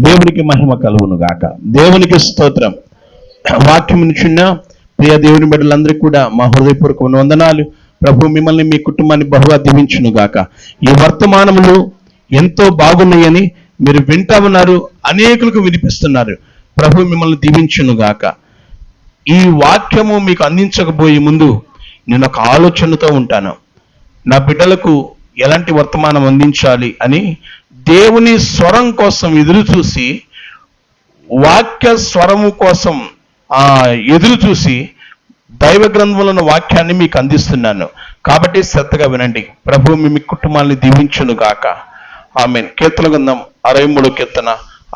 దేవునికి మహిమ కలుగును గాక. దేవునికి స్తోత్రం. వాక్యం చిన్న ప్రియ దేవుని బిడ్డలందరికీ కూడా మా హృదయపూర్వక వందనాలు. ప్రభు మిమ్మల్ని మీ కుటుంబాన్ని బహుగా దీవించును గాక. ఈ వర్తమానములు ఎంతో బాగున్నాయని మీరు వింటా ఉన్నారు, అనేకులకు వినిపిస్తున్నారు. ప్రభు మిమ్మల్ని దీవించును గాక. ఈ వాక్యము మీకు అందించకపోయే ముందు నేను ఒక ఆలోచనతో ఉంటాను. నా బిడ్డలకు ఎలాంటి వర్తమానం అందించాలి అని దేవుని స్వరం కోసం ఎదురు చూసి, వాక్య స్వరము కోసం ఎదురు చూసి దైవ గ్రంథములను వాక్యాన్ని మీకు అందిస్తున్నాను. కాబట్టి శ్రద్ధగా వినండి. ప్రభు మీ కుటుంబాన్ని దీవించును గాక. ఆమేన్. కీర్తన గ్రంథం 63 కీర్తన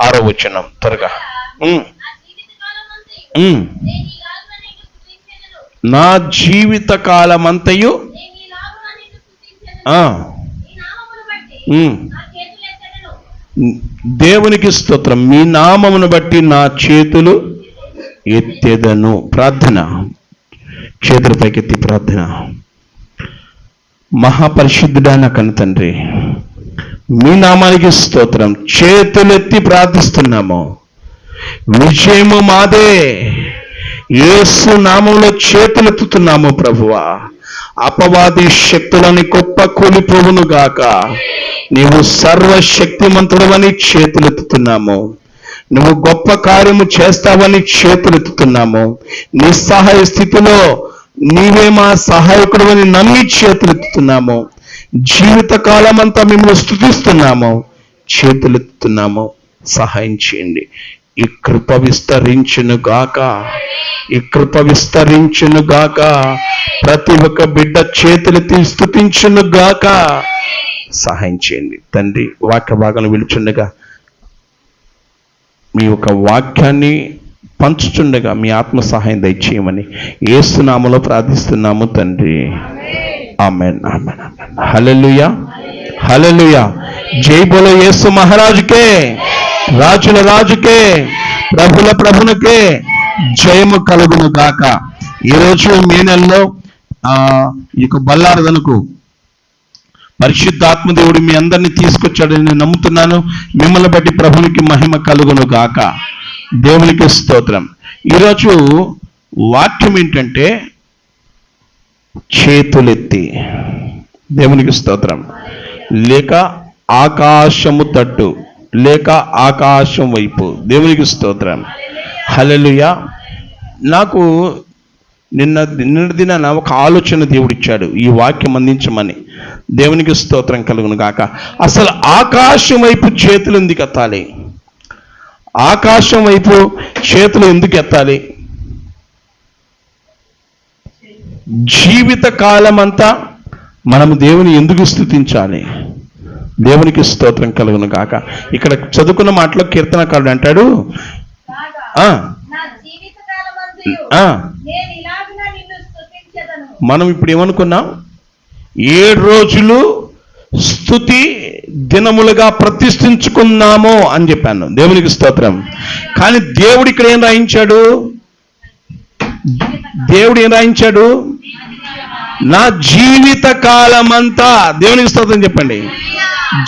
6వ వచనం త్వరగా. నా జీవిత కాలమంతయు దేవునికి స్తోత్రం. మీ నామమును బట్టి నా చేతులు ఎత్తెదను. ప్రార్థన. చేతుల పైకెత్తి ప్రార్థన. మహాపరిశుద్ధుడైన కన్న తండ్రి, మీ నామానికి స్తోత్రం. చేతులెత్తి ప్రార్థిస్తున్నాము. విజయము మాదే. యేసు నామంలో చేతులెత్తుతున్నాము ప్రభువా. అపవాది శక్తులని గొప్ప కూలిపోవును గాక. నీవు సర్వశక్తిమంతుడవని చేతులెత్తుతున్నాము. నువ్వు గొప్ప కార్యము చేస్తావని చేతులెత్తుతున్నాము. నిస్సహాయ స్థితిలో నీవే మా సహాయకుడు అని నమ్మి చేతులెత్తుతున్నాము. జీవిత కాలం అంతా మిమ్మల్ని స్తుతిస్తున్నాము, చేతులెత్తుతున్నాము. సహాయం చేయండి. ఈ కృప విస్తరించును గాక. ఈ కృప విస్తరించును గాక. ప్రతి ఒక్క బిడ్డ చేతులెత్తి స్తుతించును గాక. సహాయం చేయండి తండ్రి. వాక్య భాగాలు విలుచుండగా, మీ యొక్క వాక్యాన్ని పంచుచుండగా మీ ఆత్మ సహాయం దయచేయమని యేసు నామములో ప్రార్థిస్తున్నాము తండ్రి. ఆమేన్. ఆమేన్. ఆమేన్. హల్లెలూయా. హల్లెలూయా. జై బోలో యేసు మహారాజుకే, రాజుల రాజుకే, ప్రభుల ప్రభునకే జయము కలుగును గాక. ఈరోజు మే నెలలో ఈ యొక్క బల్లారదనకు పరిశుద్ధాత్మ దేవుడు మీ అందరినీ తీసుకొచ్చాడని నేను నమ్ముతున్నాను. మిమ్మల్ని బట్టి ప్రభునికి మహిమ కలుగును గాక. దేవునికి స్తోత్రం. ఈరోజు వాక్యం ఏంటంటే చేతులెత్తి. దేవునికి స్తోత్రం. లేక ఆకాశము తట్టు, లేక ఆకాశం వైపు. దేవునికి స్తోత్రం. హల్లెలూయా. నాకు నిన్న దినాన ఒక ఆలోచన దేవుడిచ్చాడు ఈ వాక్యం అందించమని. దేవునికి స్తోత్రం కలుగును గాక. అసలు ఆకాశం వైపు చేతులు ఎందుకు ఎత్తాలి? ఆకాశం వైపు చేతులు ఎందుకు ఎత్తాలి? జీవిత కాలం అంతా మనము దేవుని ఎందుకు స్తుతించాలి? దేవునికి స్తోత్రం కలుగును గాక. ఇక్కడ చదువుకున్న మాటలో కీర్తనకారుడు అంటాడు, మనం ఇప్పుడు ఏమనుకున్నాం? 7 రోజులు స్తుతి దినములుగా ప్రతిష్ఠించుకున్నాము అని చెప్పాను. దేవునికి స్తోత్రం. కానీ దేవుడు ఇక్కడ ఏం రాయించాడు? దేవుడు ఏం రాయించాడు? నా జీవిత కాలమంతా. దేవునికి స్తోత్రం చెప్పండి.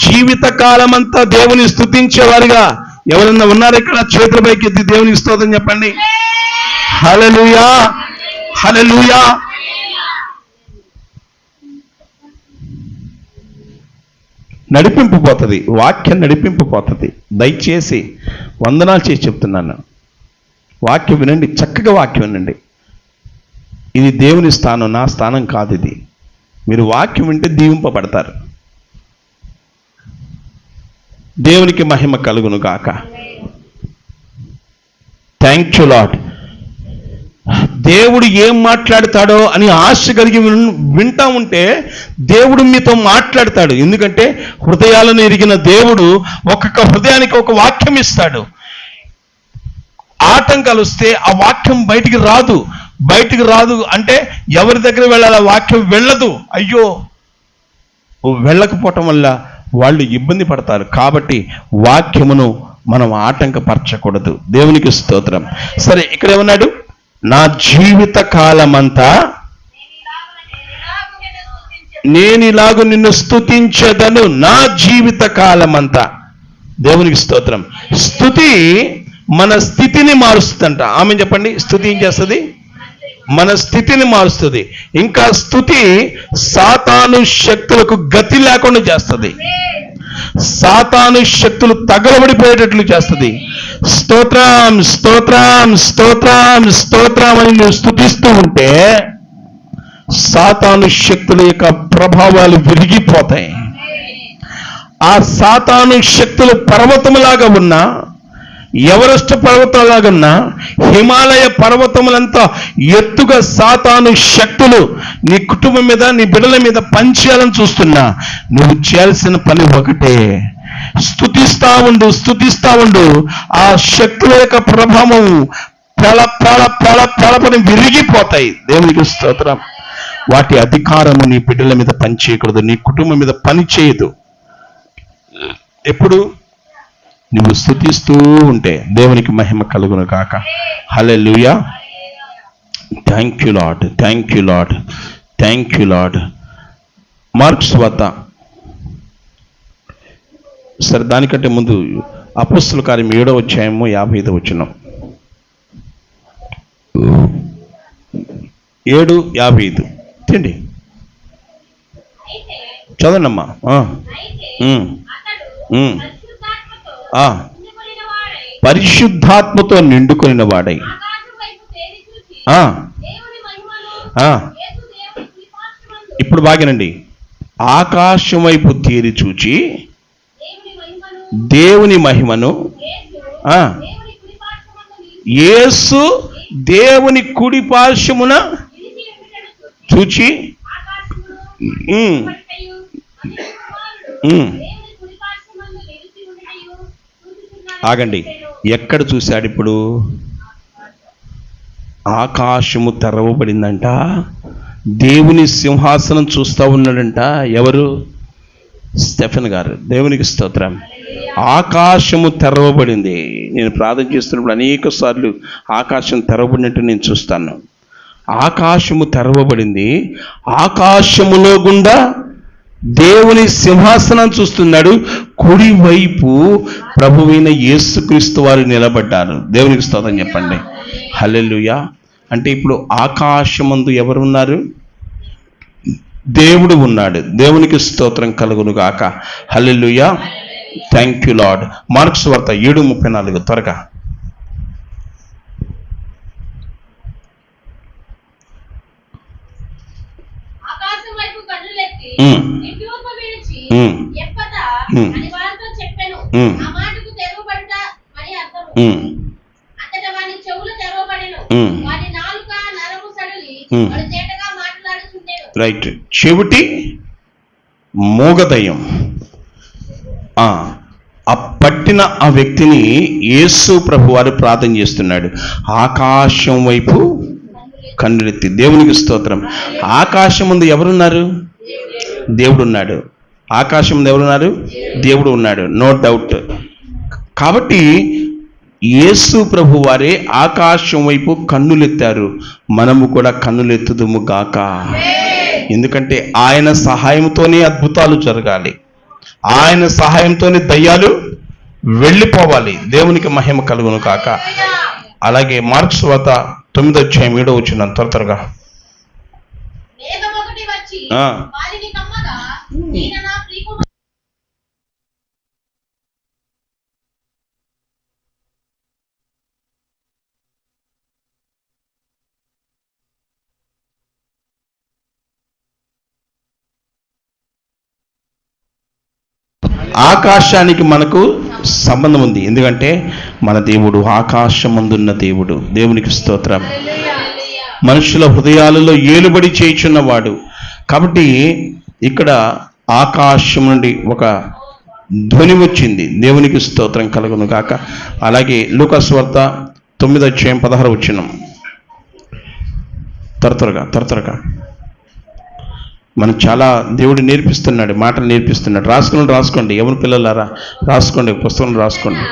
జీవిత కాలమంతా దేవుని స్తుతించేవారుగా ఎవరన్నా ఉన్నారు ఇక్కడ? చేతుల పైకి ఎత్తి దేవునికి స్తోత్రం చెప్పండి. హల్లెలూయా. హల్లెలూయా. నడిపింపుపోతుంది, వాక్యం నడిపింపుపోతుంది. దయచేసి వందనాలు చేసి చెప్తున్నాను. వాక్యం వినండి, చక్కగా వాక్యం వినండి. ఇది దేవుని స్థానం, నా స్థానం కాదు ఇది. మీరు వాక్యం వింటే దీవింపబడతారు. దేవునికి మహిమ కలుగును గాక. Thank you lord. దేవుడు ఏం మాట్లాడతాడో అని ఆశ కలిగి వింటా ఉంటే దేవుడు మీతో మాట్లాడతాడు. ఎందుకంటే హృదయాలను ఎరిగిన దేవుడు ఒక్కొక్క హృదయానికి ఒక వాక్యం ఇస్తాడు. ఆటంకాలు వస్తే ఆ వాక్యం బయటికి రాదు. బయటికి రాదు అంటే ఎవరి దగ్గర వెళ్ళాలి? ఆ వాక్యం వెళ్ళదు. అయ్యో, వెళ్ళకపోవటం వల్ల వాళ్ళు ఇబ్బంది పడతారు. కాబట్టి వాక్యమును మనం ఆటంకపరచకూడదు. దేవునికి స్తోత్రం. సరే, ఇక్కడ ఏమన్నాడు? నా జీవిత కాలమంతా నేను ఇలాగ నిన్ను స్తుతించదను. నా జీవిత కాలమంతా. దేవునికి స్తోత్రం. స్తుతి మన స్థితిని మారుస్తుందంట. ఆమె చెప్పండి. స్తుతి ఏం చేస్తుంది? మన స్థితిని మారుస్తుంది. ఇంకా స్తుతి సాతాను శక్తులకు గతి లేకుండా చేస్తుంది. సాతాను శక్తులు తగలబడిపోయేటట్లు చేస్తుంది. స్తోత్రం స్తోత్రం స్తోత్రం స్తోత్రం అని నువ్వు స్తుతిస్తూ ఉంటే సాతాను శక్తుల యొక్క ప్రభావాలు విరిగిపోతాయి. ఆ సాతాను శక్తులు పర్వతములాగా ఉన్నా, ఎవరెస్ట్ పర్వతంలాగా ఉన్నా, హిమాలయ పర్వతములంతా ఎత్తుగా సాతాను శక్తులు నీ కుటుంబం మీద, నీ బిడ్డల మీద పనిచేయాలని చూస్తున్నా, నువ్వు చేయాల్సిన పని ఒకటే, స్తుతిస్తా ఉండు, స్తుతిస్తా ఉండు. ఆ శక్తుల యొక్క ప్రభావం పని విరిగిపోతాయి. దేవునికి స్తోత్రం. వాటి అధికారము నీ బిడ్డల మీద పని చేయకూడదు, నీ కుటుంబం మీద పని చేయదు. ఎప్పుడు నువ్వు స్తుతిస్తూ ఉంటే దేవునికి మహిమ కలుగును కాక. Hallelujah. Thank you Lord, thank you Lord, thank you Lord. Mark's వార్త, సరే దానికంటే ముందు అపొస్తలుల కార్యం 7వ అధ్యాయము 55వ వచనం. 7:55 తిండి చదవనమ్మా. పరిశుద్ధాత్మతో నిండుకొనిన వాడై ఇప్పుడు బాగానండి. ఆకాశం వైపు తేరి చూచి దేవుని మహిమను, యేసు దేవుని కుడి పార్శ్వమున చూచి, ఆగండి, ఎక్కడ చూశాడు? ఇప్పుడు ఆకాశము తెరవబడిందంట, దేవుని సింహాసనం చూస్తూ ఉన్నాడంట. ఎవరు? స్టెఫెన్ గారు. దేవునికి స్తోత్రం. ఆకాశము తెరవబడింది. నేను ప్రార్థన చేస్తున్నప్పుడు అనేక సార్లు ఆకాశం తెరవబడినట్టు నేను చూస్తాను. ఆకాశము తెరవబడింది. ఆకాశములో గుండా దేవుని సింహాసనం చూస్తున్నాడు. కుడివైపు ప్రభువైన యేసుక్రీస్తు వారు నిలబడ్డారు. దేవునికి స్తోత్రం చెప్పండి. హల్లెలూయా. అంటే ఇప్పుడు ఆకాశమందు ఎవరు ఉన్నారు? దేవుడు ఉన్నాడు. దేవునికి స్తోత్రం కలుగును గాక. Hallelujah. Thank you Lord. Mark's వార్త 7:34 త్వరగా. రైట్. చెవిటి మూగదయం పట్టిన ఆ వ్యక్తిని యేసు ప్రభు వారు ప్రార్థన చేస్తున్నాడు. ఆకాశం వైపు కన్నులెత్తి. దేవునికి స్తోత్రం. ఆకాశం ముందు ఎవరున్నారు? దేవుడు ఉన్నాడు. ఆకాశం ముందు ఎవరున్నారు? దేవుడు ఉన్నాడు, నో డౌట్. కాబట్టి యేసు ప్రభు వారే ఆకాశం వైపు కన్నులెత్తారు. మనము కూడా కన్నులెత్తుదుము గాక. ఎందుకంటే ఆయన సహాయంతోనే అద్భుతాలు జరగాలి, ఆయన సహాయంతోనే దయ్యాలు వెళ్ళిపోవాలి. దేవునికి మహిమ కలుగును కాక. అలాగే మార్క్స్ వార్త 9వ అధ్యాయం 7వ వచనం త్వరగా. ఆకాశానికి మనకు సంబంధం ఉంది. ఎందుకంటే మన దేవుడు ఆకాశమందున్న దేవుడు. దేవునికి స్తోత్రం. మనుషుల హృదయాలలో ఏలుబడి చేయుచున్నవాడు. కాబట్టి ఇక్కడ ఆకాశం నుండి ఒక ధ్వని వచ్చింది. దేవునికి స్తోత్రం కలుగును కాక. అలాగే లూకాసు వార్త 9వ అధ్యాయం 16వ వచనం త్వరగా. మనం చాలా దేవుడు నేర్పిస్తున్నాడు, మాటలు నేర్పిస్తున్నాడు. రాసుకోండి ఎవరి పిల్లలారా, రాసుకోండి, పుస్తకం రాసుకోండి.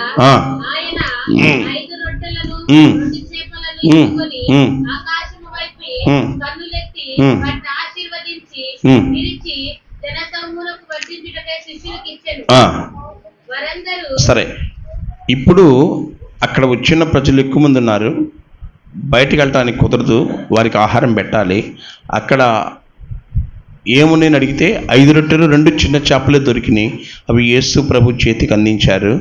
సరే, ఇప్పుడు అక్కడ వచ్చిన ప్రజలు ఎక్కువ మంది ఉన్నారు, బయటికి వెళ్ళటానికి కుదరదు, వారికి ఆహారం పెట్టాలి. అక్కడ ఏమున్నాయని అడిగితే 5 రొట్టెలు 2 చిన్న చేపలే దొరికినాయి. అవి యేసు ప్రభు చేతికి అందించారు.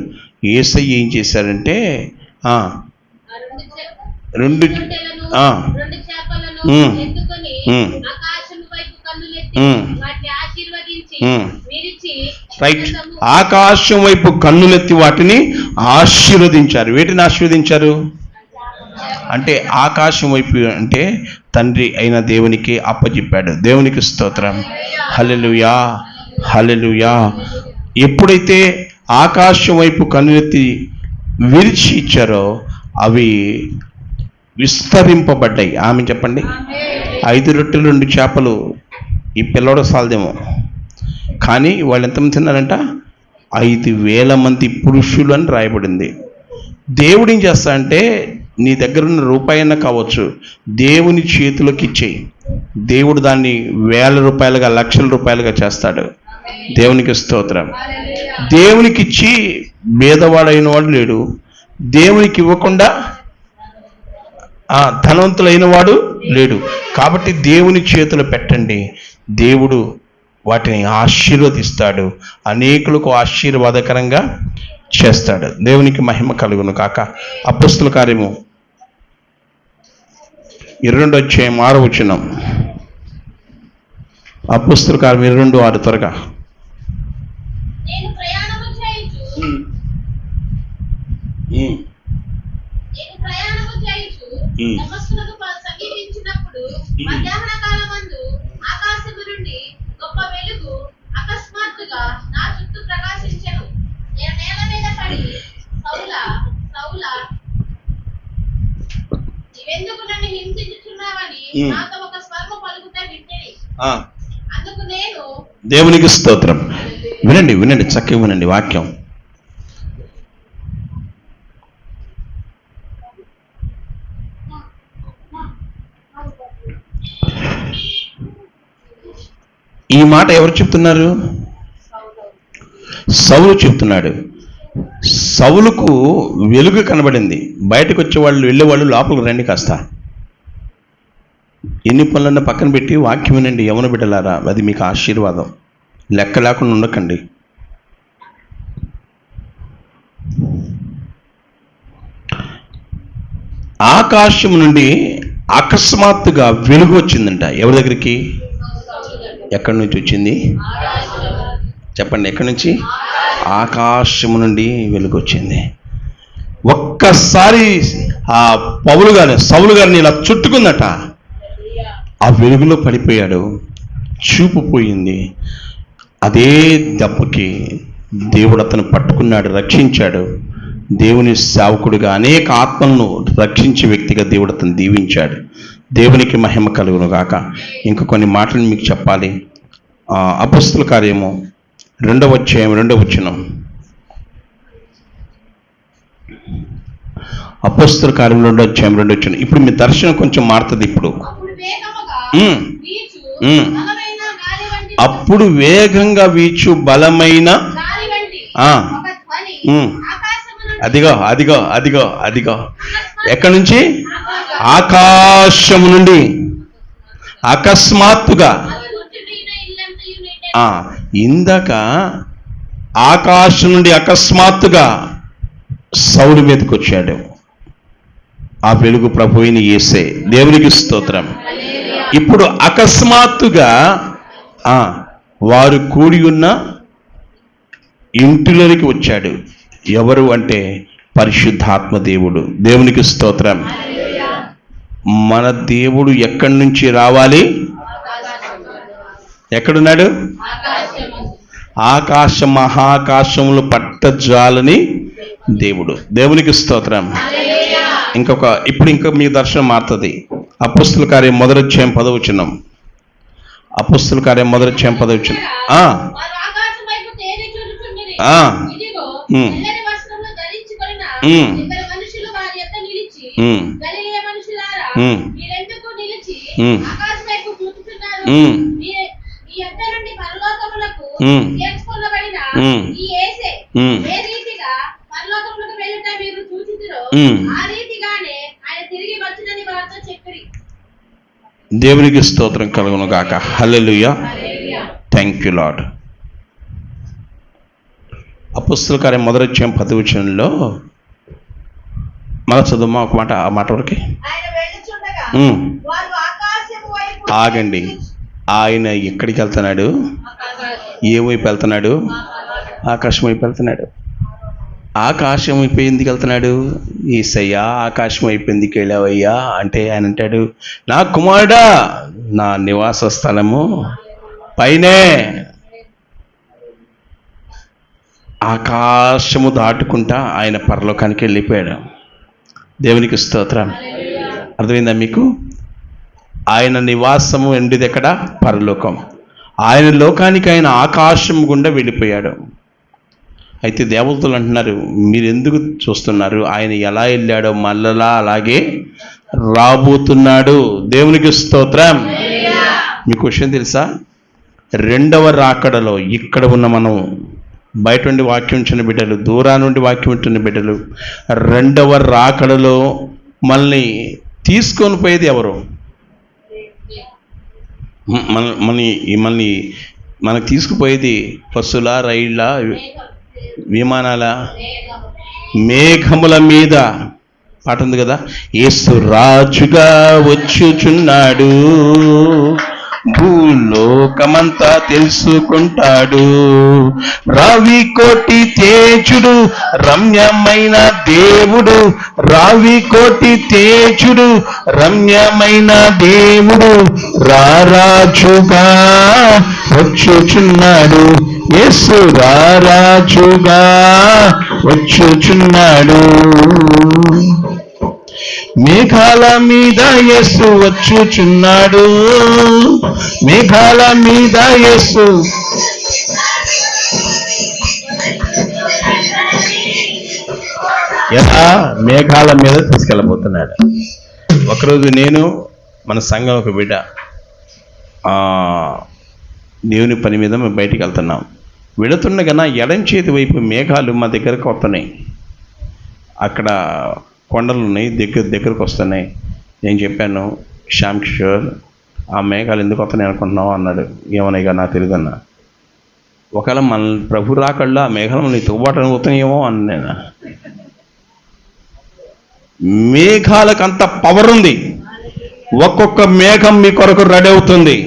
యేసయ్య ఏం చేశారంటే రెండు రైట్, ఆకాశం వైపు కన్నులెత్తి వాటిని ఆశీర్వదించారు. వీటిని ఆశీర్వదించారు అంటే ఆకాశం వైపు అంటే తండ్రి అయిన దేవునికి అప్పచెప్పాడు. దేవునికి స్తోత్రం. హల్లెలూయా, హల్లెలూయా. ఎప్పుడైతే ఆకాశం వైపు కన్నులెత్తి విరిచి ఇచ్చారో అవి విస్తరింపబడ్డాయి. ఆమె చెప్పండి. 5 రొట్టెలు 2 చేపలు ఈ పిల్లడు సాలదేమో, కానీ వాళ్ళు ఎంతమంది తిన్నారంట? 5,000 మంది పురుషులు అని రాయబడింది. దేవుడు ఏం చేస్తా అంటే, నీ దగ్గర ఉన్న రూపాయన్నా కావచ్చు, దేవుని చేతిలోకి ఇచ్చేయి. దేవుడు దాన్ని 1,000 రూపాయలుగా 1,00,000 రూపాయలుగా చేస్తాడు. దేవునికి స్తోత్రం. దేవునికి ఇచ్చి భేదవాడైన వాడు లేడు, దేవునికి ఇవ్వకుండా ధనవంతులైన వాడు లేడు. కాబట్టి దేవుని చేతులు పెట్టండి, దేవుడు వాటిని ఆశీర్వదిస్తాడు, అనేకులకు ఆశీర్వాదకరంగా చేస్తాడు. దేవునికి మహిమ కలుగును కాక. అపొస్తలుల కార్యము 22:6. అపొస్తలుల కార్యం 22:6 త్వరగా. అకస్మాత్తుగా నా చుట్టూ ప్రకాశించెను. నేను నేల మీద పడి, సౌలా సౌలా, నీవెందుకు నన్ను హింసించుచున్నావని నాతో ఒక స్వరము పలుకుట వింటిని. అందుకు నేను, దేవునికి స్తోత్రం. వినండి వినండి, చక్కగా వినండి వాక్యం. ఈ మాట ఎవరు చెప్తున్నారు? సౌలు చెప్తున్నాడు. సౌలుకు వెలుగు కనబడింది. బయటకు వచ్చేవాళ్ళు వెళ్ళేవాళ్ళు లోపలికి రండి కాస్త. ఎన్ని పనులన్నా పక్కన పెట్టి వాక్యం వినండి యవన బిడ్డలారా, అది మీకు ఆశీర్వాదం. లెక్క లేకుండా ఉండకండి. ఆకాశం నుండి అకస్మాత్తుగా వెలుగు వచ్చిందంట. ఎవరి దగ్గరికి? ఎక్కడి నుంచి వచ్చింది చెప్పండి? ఎక్కడి నుంచి? ఆకాశం నుండి వెలుగు వచ్చింది. ఒక్కసారి ఆ సౌలు గారిని ఇలా చుట్టుకుందట. ఆ వెలుగులో పడిపోయాడు, చూపు పోయింది. అదే దెబ్బకి దేవుడు అతను పట్టుకున్నాడు, రక్షించాడు. దేవుని సేవకుడిగా అనేక ఆత్మలను రక్షించే వ్యక్తిగా దేవుడు అతను దీవించాడు. దేవునికి మహిమ కలుగును గాక. ఇంకా కొన్ని మాటలు మీకు చెప్పాలి. అపొస్తలుల కార్యము 2:2. అపొస్తలుల కార్యం 2:2. ఇప్పుడు మీ దర్శనం కొంచెం మారుతుంది. అప్పుడు వేగంగా వీచు బలమైన అదిగో అదిగో అదిగో అదిగో. ఎక్కడి నుంచి? ఆకాశము నుండి అకస్మాత్తుగా. ఇందాక ఆకాశం నుండి అకస్మాత్తుగా సౌలు మీదకి వచ్చాడు. ఆ వెలుగు ప్రభువైన యేసే. దేవునికి స్తోత్రం. ఇప్పుడు అకస్మాత్తుగా వారు కూడి ఉన్న ఇంటిలోనికి వచ్చాడు. ఎవరు అంటే పరిశుద్ధాత్మ దేవుడు. దేవునికి స్తోత్రం. మన దేవుడు ఎక్కడి నుంచి రావాలి? ఎక్కడున్నాడు? ఆకాశ మహాకాశములు పట్టజాలని దేవుడు. దేవునికి స్తోత్రం. ఇప్పుడు మీ దర్శనం మారుతుంది. అపొస్తలుల కార్యం 1:10. అపొస్తలుల కార్యం 1:10. చూసిరో ఆ రీతిగానే ఆయన తిరిగి వచ్చినని వారితో చెప్పిరి. దేవునికి స్తోత్రం కలుగును గాక. హల్లెలూయా. Thank you Lord. అపొస్తలుల కార్యం 1వ అధ్యాయం 10వ వచనంలో మన చదువు ఒక మాట, ఆ మాట వరకు ఆయన వెళ్ళుచుండగా వారు ఆకాశము వైపు ఆగండి. ఆయన ఎక్కడికి వెళ్తున్నాడు? ఏ వైపు వెళ్తున్నాడు? ఆకాశం వైపు వెళ్తున్నాడు. ఆకాశం వైపు ఎందుకు వెళ్తున్నాడు? యేసయ్యా ఆకాశం వైపు ఎందుకు వెళ్ళావయ్యా అంటే ఆయన అంటాడు, నా కుమారుడా నా నివాస స్థలము పైనే. ఆకాశము దాటుకుంటా ఆయన పరలోకానికి వెళ్ళిపోయాడు. దేవునికి స్తోత్రం. అర్థమైందా మీకు? ఆయన నివాసము ఎండిది ఎక్కడ? పరలోకం. ఆయన లోకానికి ఆయన ఆకాశం గుండా వెళ్ళిపోయాడు. అయితే దేవతలు అంటున్నారు, మీరు ఎందుకు చూస్తున్నారు? ఆయన ఎలా వెళ్ళాడో మళ్ళా అలాగే రాబోతున్నాడు. దేవునికి స్తోత్రం. మీకు విషయం తెలుసా? 2వ రాకడలో ఇక్కడ ఉన్న మనం బయట నుండి వాక్యం ఉంచిన బిడ్డలు, దూరా నుండి వాక్యం ఉంటున్న బిడ్డలు, 2వ రాకడలో మనల్ని తీసుకొని పోయేది ఎవరు? మనకి తీసుకుపోయేది బస్సుల, రైళ్ళ, విమానాల, మేఘముల మీద. పాట ఉంది కదా, యేసు రాజుగా వచ్చుచున్నాడు, భూలోకమంతా తెలుసుకుంటాడు, రావి కోటి తేజుడు రమ్యమైన దేవుడు, రావి కోటి తేజుడు రమ్యమైన దేవుడు రారాజుగా వచ్చుచున్నాడు, యేసు రారాజుగా వచ్చుచున్నాడు. మేఘాల మీద యేసు వచ్చుచున్నాడు, మేఘాల మీద యేసు. ఎలా? మేఘాల మీద తీసుకెళ్ళబోతున్నాడు. ఒకరోజు నేను మన సంఘం ఒక బిడ్డ దేవుని పని మీద మేము బయటికి వెళ్తున్నాం. వెళుతుండగా ఎడం చేతి వైపు మేఘాలు మా దగ్గరకు వస్తున్నాయి. అక్కడ కొండలు ఉన్నాయి, దగ్గరకు వస్తున్నాయి. నేను చెప్పాను, శ్యామ్ కిషోర్ ఆ మేఘాలు ఎందుకు వస్తున్నాయి అనుకుంటున్నావు అన్నాడు. ఏమన్నాయిగా నాకు తెలియదు అన్న. ఒకవేళ మన ప్రభు రాకళ్ళ ఆ మేఘాలు నీ తువ్వాటని పోతున్నాయేమో అన్న నేను. మేఘాలకు అంత పవర్ ఉంది. ఒక్కొక్క మేఘం మీ కొరకు రెడీ అవుతుంది.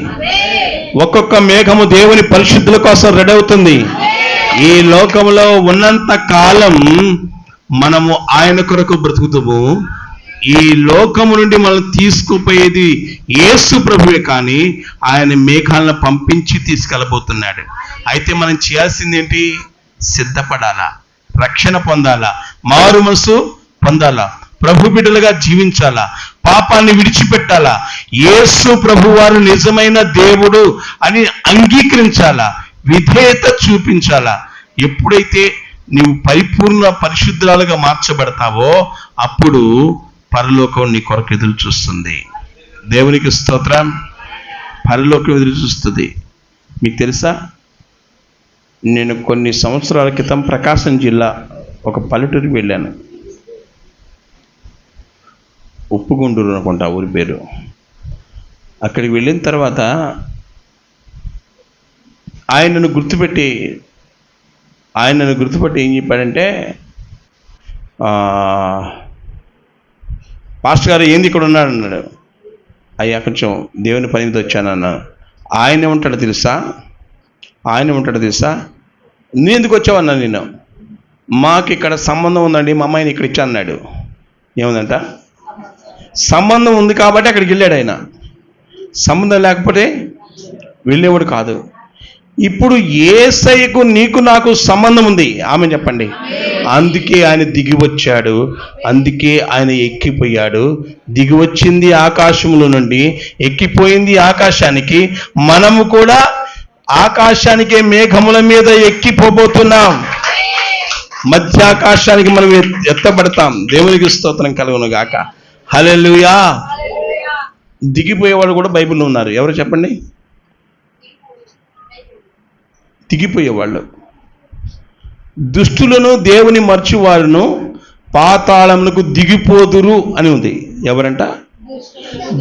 ఒక్కొక్క మేఘము దేవుని పరిశుద్ధుల కోసం రెడీ అవుతుంది. ఈ లోకంలో ఉన్నంత కాలం మనము ఆయన కొరకు బ్రతుకుతాము. ఈ లోకము నుండి మనం తీసుకుపోయేది యేసు ప్రభువే, కానీ ఆయన మేఘాలను పంపించి తీసుకెళ్ళబోతున్నాడు. అయితే మనం చేయాల్సింది ఏంటి? సిద్ధపడాలా, రక్షణ పొందాలా, మారు మనసు పొందాలా, ప్రభు బిడ్డలుగా జీవించాలా, పాపాన్ని విడిచిపెట్టాలా, యేసు ప్రభువారు నిజమైన దేవుడు అని అంగీకరించాలా, విధేయత చూపించాలా. ఎప్పుడైతే నీవు పరిపూర్ణ పరిశుద్ధురాలుగా మార్చబడతావో అప్పుడు పరలోకం నీ కొరకు ఎదురు చూస్తుంది. దేవునికి స్తోత్రం. పరలోకం ఎదురు చూస్తుంది. మీకు తెలుసా, నేను కొన్ని సంవత్సరాల క్రితం ప్రకాశం జిల్లా ఒక పల్లెటూరుకి వెళ్ళాను. ఉప్పుగుండూరు అనుకుంటా ఊరి పేరు. అక్కడికి వెళ్ళిన తర్వాత ఆయనను గుర్తుపెట్టి ఏం చెప్పాడంటే, పాస్టర్ గారు ఏంది ఇక్కడ ఉన్నాడు అన్నాడు. అయ్యా కొంచెం దేవుని పని మీద వచ్చానన్నాను. ఆయన ఉంటాడు తెలుసా, నువ్వు ఎందుకు వచ్చావన్నా? నేను మాకు ఇక్కడ సంబంధం ఉందండి, మా అమ్మాయిని ఇక్కడ ఇచ్చా అన్నాడు. ఏముందంట? సంబంధం ఉంది కాబట్టి అక్కడికి వెళ్ళాడు ఆయన. సంబంధం లేకపోతే వెళ్ళేవాడు కాదు. ఇప్పుడు యేసయ్యకు నీకు నాకు సంబంధం ఉంది. ఆమె చెప్పండి. అందుకే ఆయన దిగి వచ్చాడు, అందుకే ఆయన ఎక్కిపోయాడు. దిగి వచ్చింది ఆకాశంలో నుండి, ఎక్కిపోయింది ఆకాశానికి. మనము కూడా ఆకాశానికే మేఘముల మీద ఎక్కిపోబోతున్నాం. మధ్యాకాశానికి మనం ఎత్తబడతాం. దేవునికి స్తోత్రం కలుగును గాక. హల్లెలూయా. దిగిపోయేవాళ్ళు కూడా బైబిల్లో ఉన్నారు. ఎవరు చెప్పండి? దిగిపోయేవాళ్ళు. దుష్టులను, దేవుని మర్చివారును, పాతాళమునకు దిగిపోదురు అని ఉంది. ఎవరంట?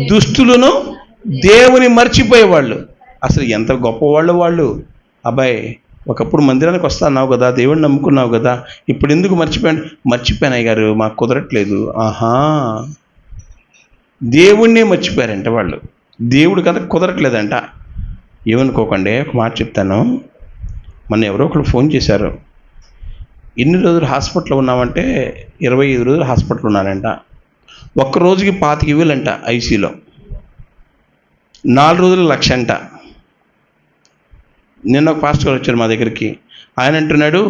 దుష్టులను దేవుని మర్చిపోయేవాళ్ళు. అసలు ఎంత గొప్పవాళ్ళు వాళ్ళు. అబ్బాయి, ఒకప్పుడు మందిరానికి వస్తున్నావు కదా, దేవుడిని నమ్ముకున్నావు కదా, ఇప్పుడు ఎందుకు మర్చిపోయాను అయ్యగారు, మాకు కుదరట్లేదు. ఆహా, దేవుణ్ణే మర్చిపోయారంట వాళ్ళు. దేవుడు కదా కుదరట్లేదంట. ఏమనుకోకండి, ఒక మాట చెప్తాను. మొన్న ఎవరో ఒకరు ఫోన్ చేశారు, ఎన్ని రోజులు హాస్పిటల్లో ఉన్నామంటే 25 రోజులు హాస్పిటల్ ఉన్నానంట. ఒక్క రోజుకి 25,000 అంట ఐసీలో, 4 రోజులు 1,00,000 అంట. నిన్న ఒక పాస్టర్ గారు వచ్చారు మా దగ్గరికి. ఆయన అంటున్నాడు,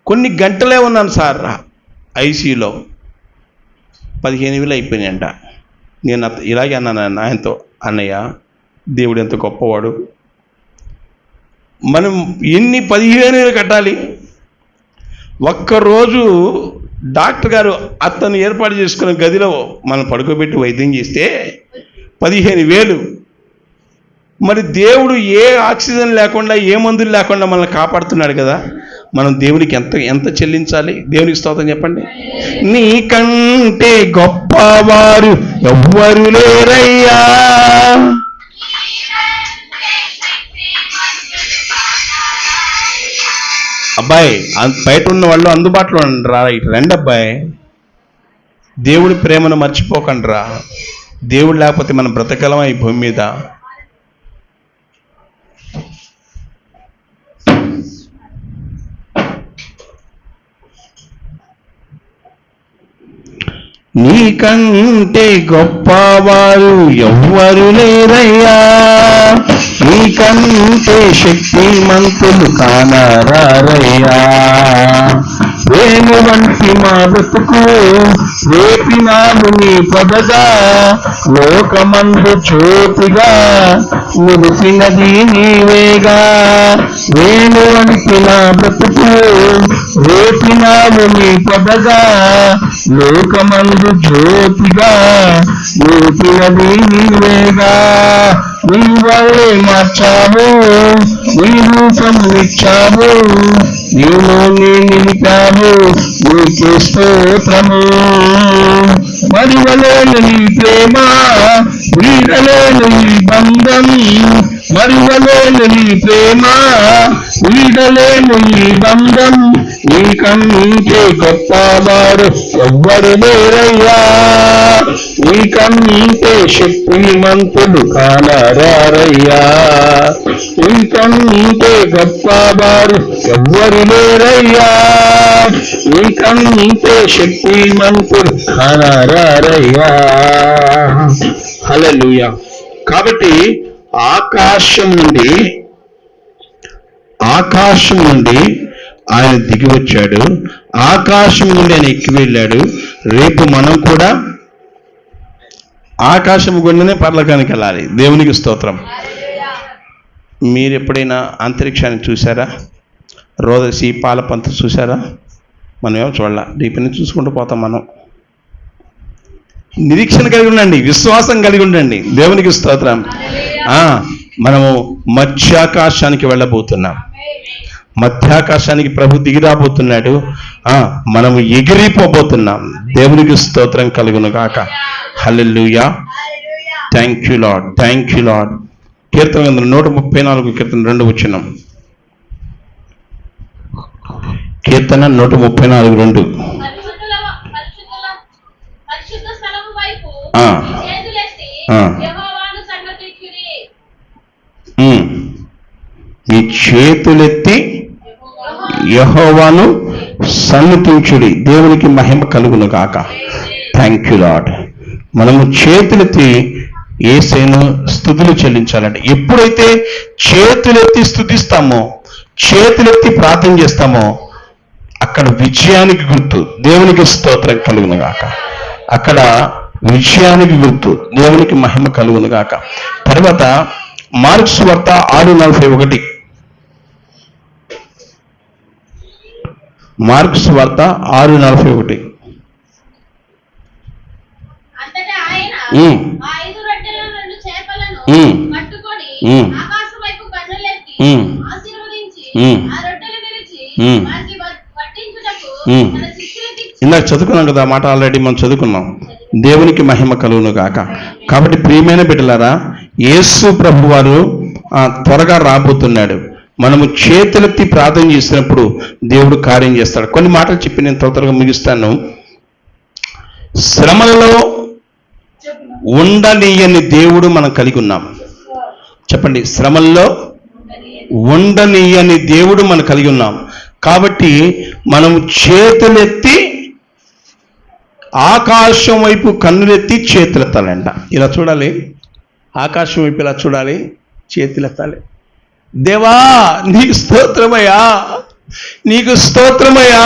కొన్ని గంటలే ఉన్నాను సార్ ఐసీలో, 15,000 అయిపోయినాయంట. నేను ఇలాగే అన్నాను ఆయనతో, అన్నయ్య దేవుడు ఎంత గొప్పవాడు, మనం ఎన్ని 15,000 కట్టాలి. ఒక్కరోజు డాక్టర్ గారు అతను ఏర్పాటు చేసుకున్న గదిలో మనం పడుకోబెట్టి వైద్యం చేస్తే 15,000. మరి దేవుడు ఏ ఆక్సిజన్ లేకుండా, ఏ మందులు లేకుండా మనల్ని కాపాడుతున్నాడు కదా, మనం దేవునికి ఎంత చెల్లించాలి? దేవునికి స్తోత్రం చెప్పండి. నీకంటే గొప్పవారు ఎవ్వరు లేరయ్యా. అబ్బాయి, బయట ఉన్న వాళ్ళు అందుబాటులో రా, ఇటు రండి అబ్బాయి. దేవుడి ప్రేమను మర్చిపోకండి రా. దేవుడు లేకపోతే మనం బ్రతకలం ఈ భూమి మీద. నీకంటే గొప్పవారు ఎవ్వరు లేరయ్యా, నీకంటే శక్తిమంతులు కానరారయ్యా. వేణు వంటి మా బ్రతుకు రేపినాము నీ పదగా, లోకమందు చోటిగా నిలిసినది నీవేగా. వేణు వంటి నా బ్రతుకు రేపినాము నీ పదగా, లోకమందు జ్యోతిగా నిలిసినది నీవేగా. నీ వల్లే మార్చావు, నీ రూపం ఇచ్చావు, నీలో నీ నిలిపావు, నీకే స్తోత్రము. మరువలేని నీ ప్రేమ, వీడలేని నీ బంధం, మరువలేని నీ ప్రేమ, వీడలేని నీ బంధం. నీకంటే గొప్పవారు ఎవ్వరు లేరయ్యా, నీకంటే శక్తిమంతులు కానరారయ్యా. నీకంటే గొప్పవారు ఎవ్వరు లేరయ్యా, నీకంటే శక్తిమంతులు కానరారయ్యా. హల్లెలూయా. కాబట్టి ఆకాశం నుండి ఆయన దిగి వచ్చాడు, ఆకాశం నుండి ఆయన ఎక్కి వెళ్ళాడు. రేపు మనం కూడా ఆకాశం గుండెనే పరలోకానికి వెళ్ళాలి. దేవునికి స్తోత్రం. మీరు ఎప్పుడైనా అంతరిక్షాన్ని చూసారా? రోదసి పాలపంత చూసారా? మనం ఏమో చూడాల, దీన్ని చూసుకుంటూ పోతాం. మనం నిరీక్షణ కలిగి ఉండండి, విశ్వాసం కలిగి ఉండండి. దేవునికి స్తోత్రం. మనము మధ్యాకాశానికి వెళ్ళబోతున్నాం. మధ్యాకాశానికి ప్రభు దిగిరాబోతున్నాడు. మనము ఎగిరిపోబోతున్నాం. దేవునికి స్తోత్రం కలుగును గాక. Hallelujah. Thank you Lord, thank you Lord. కీర్తన 134 కీర్తన 2 వచనం. కీర్తన 134:2. మీ చేతులెత్తి యెహోవాను సన్నుతించుడి, దేవునికి మహిమ కలుగును గాక. Thank you lord. మనము చేతులెత్తి యేసును స్తుతులు చెల్లించాలంటే, ఎప్పుడైతే చేతులెత్తి స్తుతిస్తామో, చేతులెత్తి ప్రార్థన చేస్తామో, అక్కడ విజయానికి గుర్తు. దేవునికి స్తోత్రం కలుగును గాక. అక్కడ విజయానికి గుర్తు. దేవునికి మహిమ కలుగును గాక. తర్వాత మార్కు సువార్త 6:41. మార్కు సువార్త 6:41. ఇందాక చదువుకున్నాం కదా మాట, ఆల్రెడీ మనం చదువుకున్నాం. దేవునికి మహిమ కలుగును గాక. కాబట్టి ప్రియమైన బిడ్డలారా, యేసు ప్రభు వారు త్వరగా రాబోతున్నాడు. మనము చేతులెత్తి ప్రార్థన చేసినప్పుడు దేవుడు కార్యం చేస్తాడు. కొన్ని మాటలు చెప్పి నేను త్వరగా ముగిస్తాను. శ్రమలలో ఉండనీయని దేవుడు మనం కలిగి ఉన్నాం. చెప్పండి, శ్రమల్లో ఉండనీయని దేవుడు మనం కలిగి ఉన్నాం. కాబట్టి మనం చేతులెత్తి ఆకాశం వైపు కన్నులెత్తి చేతులెత్తాలంట. ఇలా చూడాలి, ఆకాశం వైపు ఇలా చూడాలి, చేతులెత్తాలి. దేవా నీకు స్తోత్రమయ్యా, నీకు స్తోత్రమయ్యా,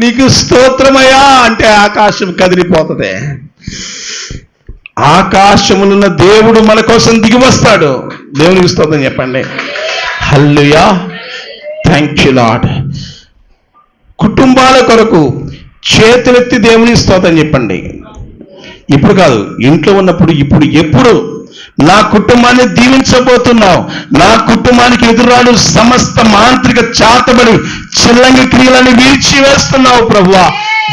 నీకు స్తోత్రమయ్యా అంటే ఆకాశం కదిలిపోతుంది. ఆకాశమునున్న దేవుడు మన కోసం దిగి వస్తాడు. దేవునికి స్తోత్రం చెప్పండి. హల్లెలూయా, థ్యాంక్ యూ లార్డ్. కుటుంబాల కొరకు చేతులెత్తి దేవుని స్తోత్రం చెప్పండి. ఇప్పుడు కాదు, ఇంట్లో ఉన్నప్పుడు, ఎప్పుడు నా కుటుంబాన్ని దీవించబోతున్నావు, నా కుటుంబానికి ఎదురాడు సమస్త మాంత్రిక చాతబడి చిల్లంగి క్రియలను విరిచివేస్తున్నావు ప్రభువా.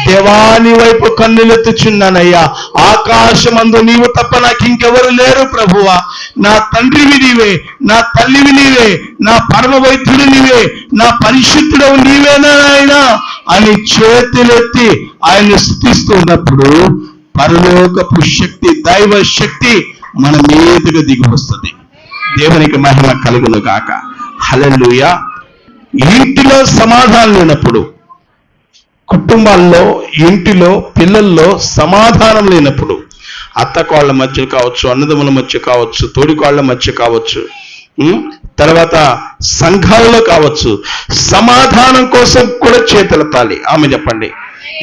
దేవాని వైపు కన్నులెత్తుచున్నానయ్యా. ఆకాశమందు నీవు తప్ప నాకు ఇంకెవరు లేరు ప్రభువా. నా తండ్రివి నీవే, నా తల్లివి నీవే, నా పరమ వైద్యుడు నీవే, నా పరిశుద్ధుడవు నీవేనాయనా అని చేతులెత్తి ఆయన్ని స్తుతిస్తున్నప్పుడు పరలోకపు శక్తి, దైవ శక్తి మన మీదుగా దిగి వస్తుంది. దేవునికి మహిమ కలుగును గాక. హల్లెలూయా. ఇంటిలో సమాధానం లేనప్పుడు, కుటుంబాల్లో, ఇంటిలో, పిల్లల్లో సమాధానం లేనప్పుడు, అత్తకోళ్ల మధ్య కావచ్చు, అన్నదమ్ముల మధ్య కావచ్చు, తోడికోళ్ల మధ్య కావచ్చు, తర్వాత సంఘాలలో కావచ్చు, సమాధానం కోసం కూడా చేతులెత్తాలి. ఆమె చెప్పండి.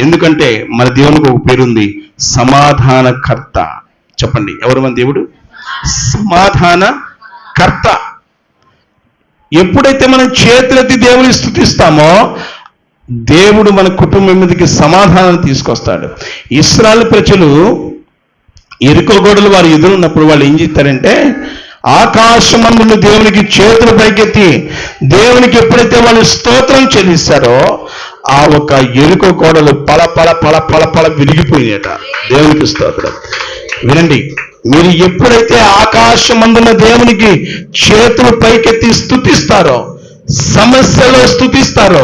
ఎందుకంటే మన దేవునికి ఒక పేరుంది, సమాధానకర్త. చెప్పండి, ఎవరు మన దేవుడు? సమాధానకర్త. ఎప్పుడైతే మనం చేతులెత్తి దేవుని స్తుతిస్తామో దేవుడు మన కుటుంబం మీదకి సమాధానం తీసుకొస్తాడు. ఇశ్రాయేలు ప్రజలు ఎరికో గోడలు వారు ఎదురున్నప్పుడు వాళ్ళు ఏం చేస్తారంటే, ఆకాశమందున్న దేవునికి చేతులు పైకెత్తి దేవునికి ఎప్పుడైతే వాళ్ళు స్తోత్రం చెల్లిస్తారో ఆ ఒక ఎరుకో గోడలు పల పల పల పల పల విరిగిపోయినాయట. దేవునికి స్తోత్రం. వినండి, మీరు ఎప్పుడైతే ఆకాశమందున్న దేవునికి చేతులు పైకెత్తి స్తుతిస్తారో, సమస్యలో స్తుతిస్తారో,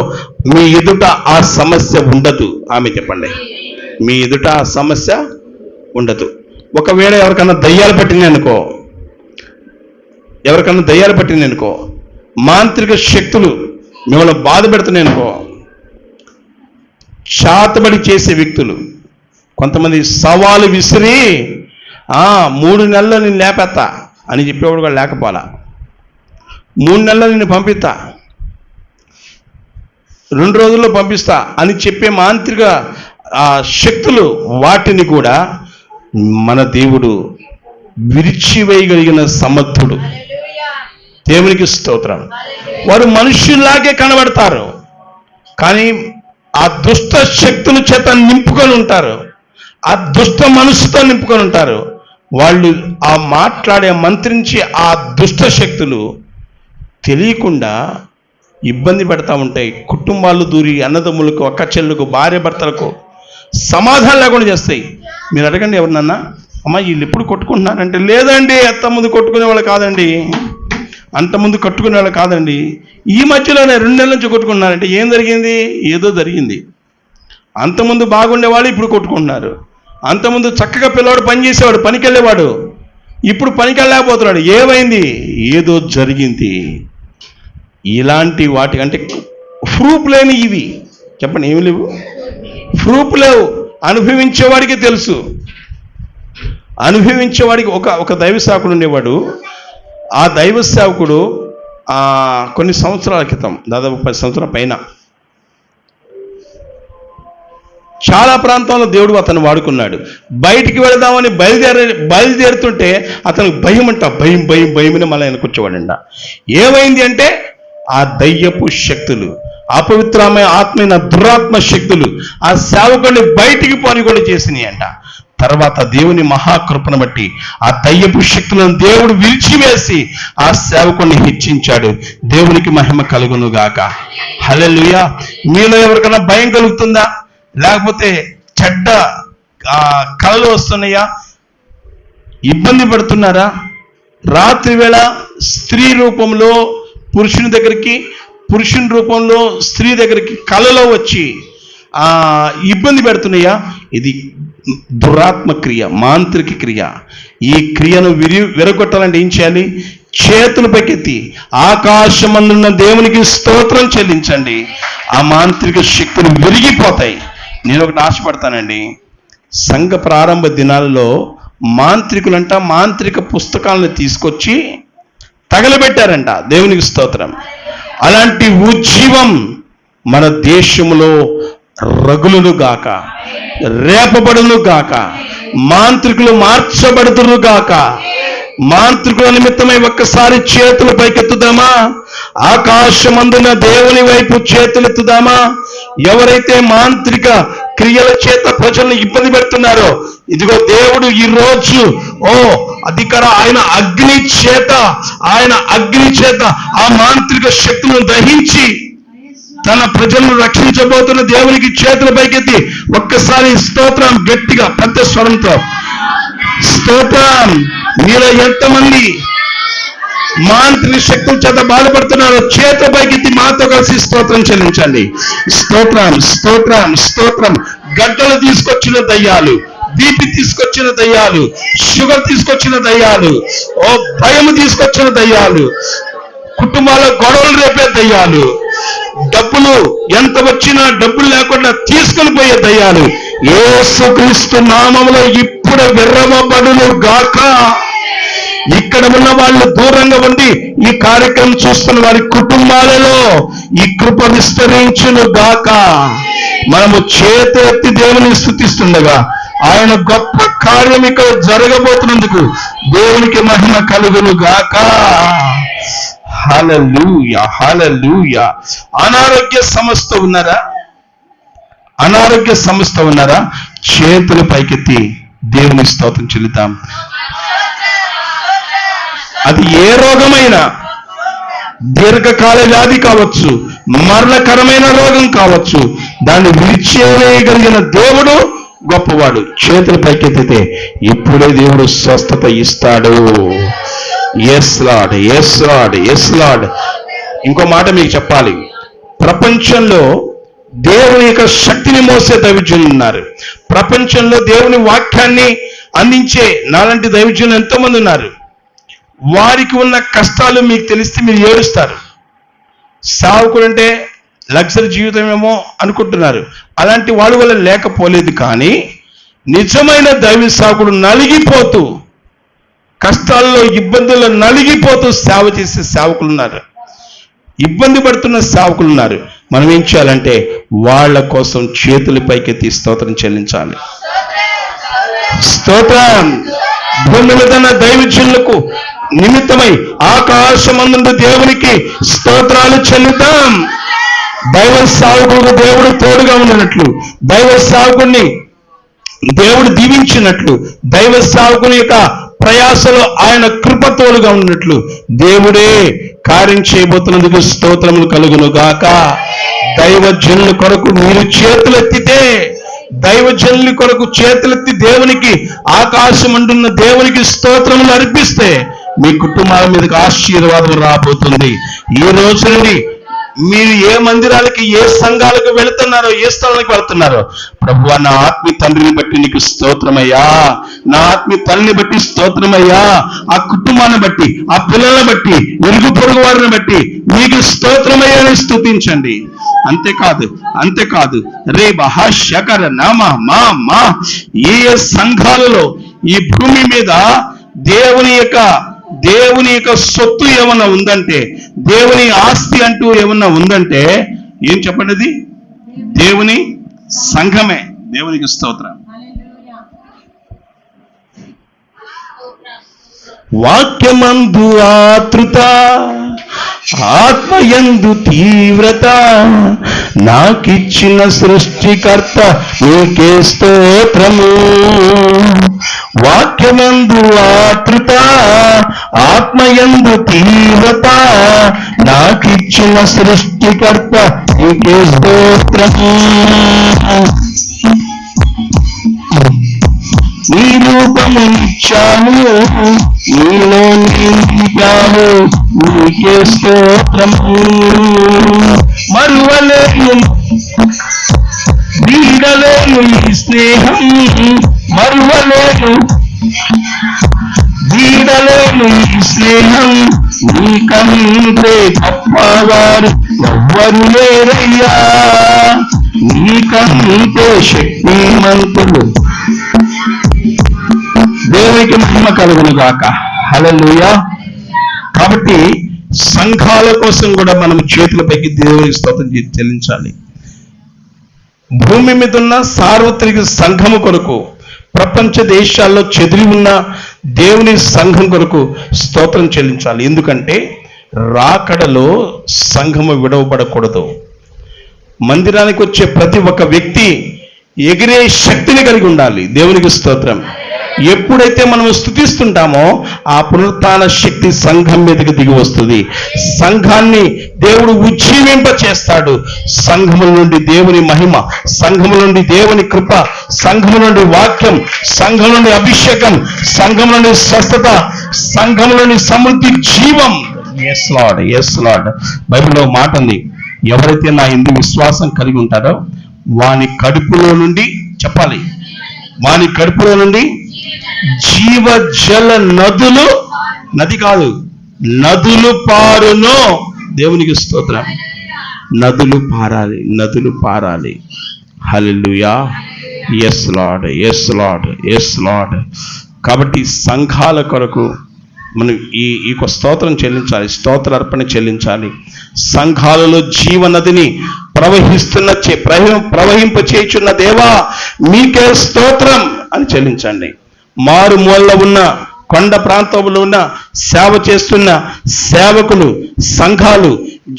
మీ ఎదుట ఆ సమస్య ఉండదు. ఆమె చెప్పండి, మీ ఎదుట ఆ సమస్య ఉండదు. ఒకవేళ ఎవరికన్నా దయ్యాలు పట్టినాయి అనుకో, మాంత్రిక శక్తులు మిమ్మల్ని బాధ పెడుతున్నాయి అనుకో, చాతబడి చేసే వ్యక్తులు కొంతమంది సవాలు విసిరి 3 నెలల్లో నేను లేపేస్తా అని చెప్పేవాడు కూడా లేకపోలా, 3 నెలల్లో నేను పంపిస్తా, 2 రోజుల్లో పంపిస్తా అని చెప్పే మాంత్రిక శక్తులు, వాటిని కూడా మన దేవుడు విరిచివేయగలిగిన సమర్థుడు. దేవునికి స్తోత్రం. వారు మనుషుల్లాగే కనబడతారు, కానీ ఆ దుష్ట శక్తుల చేత నింపుకొని ఉంటారు, ఆ దుష్ట మనసుతో నింపుకొని ఉంటారు. వాళ్ళు ఆ మాట్లాడే మంత్రించి ఆ దుష్ట శక్తులు తెలియకుండా ఇబ్బంది పెడతా ఉంటాయి. కుటుంబాలు దూరి అన్నదమ్ములకు, అక్క చెల్లుకు, భార్య భర్తలకు సమాధానం లేకుండా చేస్తాయి. మీరు అడగండి ఎవరినన్నా, అమ్మ వీళ్ళు ఎప్పుడు కొట్టుకుంటున్నారంటే, లేదండి అంతకుముందు కొట్టుకునే వాళ్ళు కాదండి, అంతకుముందు కట్టుకునే వాళ్ళు కాదండి, ఈ మధ్యలోనే 2 నెలల నుంచి కొట్టుకుంటున్నారంటే ఏం జరిగింది? ఏదో జరిగింది. అంతకుముందు బాగుండేవాళ్ళు ఇప్పుడు కొట్టుకుంటున్నారు. అంతకుముందు చక్కగా పిల్లవాడు పని చేసేవాడు, పనికి వెళ్ళేవాడు, ఇప్పుడు పనికి వెళ్ళలేకపోతున్నాడు. ఏమైంది? ఏదో జరిగింది. ఇలాంటి వాటి అంటే ప్రూఫ్ లేని ఇవి. చెప్పండి, ఏమి లేవు? ప్రూఫ్ లేవు. అనుభవించేవాడికి తెలుసు. అనుభవించేవాడికి ఒక దైవ సేవకుడు ఉండేవాడు. ఆ దైవ సేవకుడు కొన్ని సంవత్సరాల క్రితం, దాదాపు 10 సంవత్సరాల పైన, చాలా ప్రాంతాల్లో దేవుడు అతను వాడుకున్నాడు. బయటికి వెళదామని బయలుదేరుతుంటే అతనికి భయం అంట, భయమని మళ్ళీ ఆయన కూర్చోవాడంట. ఏమైంది అంటే ఆ దయ్యపు శక్తులు, అపవిత్రమైన ఆత్మైన దురాత్మ శక్తులు ఆ సేవకుడిని బయటికి పోనికుండా చేసినాయి అంట. తర్వాత దేవుని మహాకృపను బట్టి ఆ దయ్యపు శక్తులను దేవుడు విరిచివేసి ఆ సేవకుడిని హెచ్చించాడు. దేవునికి మహిమ కలుగును గాక. హల్లెలూయా. మీలో ఎవరికైనా భయం కలుగుతుందా? లేకపోతే చెడ్డ కళలు వస్తున్నాయా? ఇబ్బంది పడుతున్నారా? రాత్రి వేళ స్త్రీ రూపంలో పురుషుని దగ్గరికి, పురుషుని రూపంలో స్త్రీ దగ్గరికి కళలో వచ్చి ఇబ్బంది పెడుతున్నాయా? ఇది దురాత్మ క్రియ, మాంత్రిక క్రియ. ఈ క్రియను విరగొట్టాలంటే ఏం చేయాలి? చేతులు పైకెత్తి ఆకాశమందున్న దేవునికి స్తోత్రం చెల్లించండి. ఆ మాంత్రిక శక్తులు విరిగిపోతాయి. నేను ఒకటి ఆశపడతానండి, సంఘ ప్రారంభ దినాల్లో మాంత్రికులంట మాంత్రిక పుస్తకాలను తీసుకొచ్చి తగలబెట్టారంట. దేవునికి స్తోత్రం. అలాంటి ఉజ్జీవం మన దేశంలో రగులును గాక, రేపబడును గాక, మాంత్రికులు మార్చబడుతును గాక. మాంత్రికుల నిమిత్తమై ఒక్కసారి చేతులు పైకెత్తుదామా? ఆకాశమందున దేవుని వైపు చేతులెత్తుదామా? ఎవరైతే మాంత్రిక క్రియల చేత ప్రజలను ఇబ్బంది పెడుతున్నారో, ఇదిగో దేవుడు ఈ రోజు ఆయన అగ్ని చేత ఆ మాంత్రిక శక్తులను దహించి తన ప్రజలను రక్షించబోతున్న దేవునికి చేతుల పైకెత్తి ఒక్కసారి స్తోత్రం గట్టిగా పెద్ద స్వరంతో స్తోత్రం. మీలో ఎంతమంది మాంత్రిక శక్తుల చేత బాధపడుతున్నారో చేతుల పైకెత్తి మాతో కలిసి స్తోత్రం చెల్లించండి. స్తోత్రం, స్తోత్రం, స్తోత్రం. గడ్డలు తీసుకొచ్చిన దయ్యాలు, బీపీ తీసుకొచ్చిన దయ్యాలు, షుగర్ తీసుకొచ్చిన దయ్యాలు, భయం తీసుకొచ్చిన దయ్యాలు, కుటుంబాల గొడవలు రేపే దయ్యాలు, డబ్బులు ఎంత వచ్చినా డబ్బులు లేకుండా తీసుకొని పోయే దయ్యాలు యేసుక్రీస్తు నామములో ఇప్పుడు విర్రవబడును గాక. ఇక్కడ ఉన్న వాళ్ళు దూరంగా ఉండి ఈ కార్యక్రమం చూస్తున్న వారి కుటుంబాలలో ఈ కృప విస్తరించును గాక. మనము చేతెత్తి దేవుని స్తుతిస్తుండగా ఆయన గొప్ప కార్యం ఇక్కడ జరగబోతున్నందుకు దేవునికి మహిమ కలుగును గాక. హల్లెలూయా, హల్లెలూయా. అనారోగ్య సమస్య ఉన్నారా? అనారోగ్య సమస్య ఉన్నారా? చేతులు పైకెత్తి దేవుని స్తోత్రం చెల్లిద్దాం. అది ఏ రోగమైనా, దీర్ఘకాల వ్యాధి కావచ్చు, మరణకరమైన రోగం కావచ్చు, దాన్ని విడిచివేయగలిగిన దేవుడు గొప్పవాడు. చేతులు పైకెత్తితే ఇప్పుడే దేవుడు స్వస్థత ఇస్తాడు. Yes Lord, yes Lord, yes Lord. ఇంకో మాట మీకు చెప్పాలి, ప్రపంచంలో దేవుని యొక్క శక్తిని మోసే దైవజనులు ఉన్నారు. ప్రపంచంలో దేవుని వాక్యాన్ని అందించే నాలాంటి దైవజనులు ఎంతో మంది ఉన్నారు. వారికి ఉన్న కష్టాలు మీకు తెలిస్తే మీరు ఏడుస్తారు. సావుకుడు అంటే లగ్జరీ జీవితం ఏమో అనుకుంటున్నారు. అలాంటి వాడి వల్ల లేకపోలేదు. కానీ నిజమైన దైవ సావుకుడు నలిగిపోతూ, కష్టాల్లో ఇబ్బందుల్లో నలిగిపోతూ సేవ చేసే సేవకులు ఉన్నారు. ఇబ్బంది పడుతున్న సేవకులు ఉన్నారు. మనం ఏం చేయాలంటే వాళ్ళ కోసం చేతుల పైకెత్తి స్తోత్రం చెల్లించాలి. స్తోత్రం. భూమి మీద దైవజనులకు నిమిత్తమై ఆకాశమందు దేవునికి స్తోత్రాలు చెల్లిద్దాం. దైవ సావుకుడు దేవుడు తోడుగా ఉన్నట్లు, దైవ సావుకుడిని దేవుడు దీవించినట్లు, దైవ సావుకుని యొక్క ప్రయాసలో ఆయన కృప తోడుగా ఉన్నట్లు దేవుడే కార్యం చేయబోతున్నందుకు స్తోత్రములు కలుగును గాక. దైవజనుల కొరకు మీరు చేతులెత్తితే, దైవజనుల కొరకు చేతులెత్తి దేవునికి, ఆకాశం అంటున్న దేవునికి స్తోత్రములు అర్పిస్తే మీ కుటుంబాల మీదకి ఆశీర్వాదం రాబోతుంది. ఈ రోజు నుండి మీరు ఏ మందిరాలకి, ఏ సంఘాలకు వెళుతున్నారో, ఏ స్థలానికి వెళుతున్నారో, ప్రభువా నా ఆత్మీయ తండ్రిని బట్టి నీకు స్తోత్రమయ్యా, నా ఆత్మీయ తల్లిని బట్టి స్తోత్రమయ్యా, ఆ కుటుంబాన్ని బట్టి, ఆ పిల్లలను బట్టి, ఇరుగు పొరుగు వారిని బట్టి నీకు స్తోత్రమయ్యా అని స్తుతించండి. అంతేకాదు రే బహాశకర నామ మా మా ఏ సంఘాలలో ఈ భూమి మీద దేవుని యొక్క సొత్తు ఏమన్నా ఉందంటే, దేవుని ఆస్తి అంటూ ఏమన్నా ఉందంటే ఏం చెప్పండి, అది దేవుని సంఘమే. దేవునికి స్తోత్రం. వాక్యమందు ఆతృత, ఆత్మయందు తీవ్రత, నాకిచ్చిన సృష్టికర్త నీకే స్తోత్రము. వాక్యమందు ఆతృత, ఆత్మయందు తీవ్రత, నాకిచ్చిన సృష్టికర్త నీకే స్తోత్రము. నీ రూపము ఇచ్చాను, నీలో నింపావు, నీకే స్తోత్రము. మరువలేను వీడలేను ఈ స్నేహం, మరువలేను వీడలేను ఈ స్నేహం, నీకంటే గొప్పవారు ఎవ్వరు లేరయ్యా, నీకంటే శక్తిమంతులు. దేవునికి మహిమ కలుగును గాక. హల్లెలూయా. కాబట్టి సంఘాల కోసం కూడా మనం చేతులపైకి దేవునికి స్తోత్రం చెల్లించాలి. భూమి మీద ఉన్న సార్వత్రిక సంఘము కొరకు, ప్రపంచ దేశాల్లో చెదిరి ఉన్న దేవుని సంఘం కొరకు స్తోత్రం చెల్లించాలి. ఎందుకంటే రాకడలో సంఘము విడవబడకూడదు. మందిరానికి వచ్చే ప్రతి ఒక్క వ్యక్తి ఎగిరే శక్తిని కలిగి ఉండాలి. దేవునికి స్తోత్రం. ఎప్పుడైతే మనం స్తుతిస్తుంటామో ఆ పునరుత్థాన శక్తి సంఘం మీదకి దిగి వస్తుంది. సంఘాన్ని దేవుడు ఉజ్జీవింప చేస్తాడు. సంఘముల నుండి దేవుని మహిమ, సంఘముల నుండి దేవుని కృప, సంఘము నుండి వాక్యం, సంఘం నుండి అభిషేకం, సంఘం నుండి స్వస్థత, సంఘం నుండి సమృద్ధి, జీవం. Yes Lord, yes Lord. బైబిల్లో మాట ఉంది, ఎవరైతే నా యందు విశ్వాసం కలిగి ఉంటారో వాని కడుపులో నుండి, చెప్పాలి, వాని కడుపులో నుండి జీవజల నదులు, నది కాదు నదులు పారును. దేవునికి స్తోత్రం. నదులు పారాలి, నదులు పారాలి. Hallelujah. Yes Lord, yes Lord, yes Lord. కాబట్టి సంఘాల కొరకు మనం ఈ స్తోత్రం చెల్లించాలి, స్తోత్ర అర్పణ చెల్లించాలి. సంఘాలలో జీవనదిని ప్రవహింప చేయుచున్న దేవా మీకే స్తోత్రం అని చెల్లించండి. మారుమూలలో ఉన్న, కొండ ప్రాంతంలో ఉన్న సేవ చేస్తున్న సేవకులు, సంఘాలు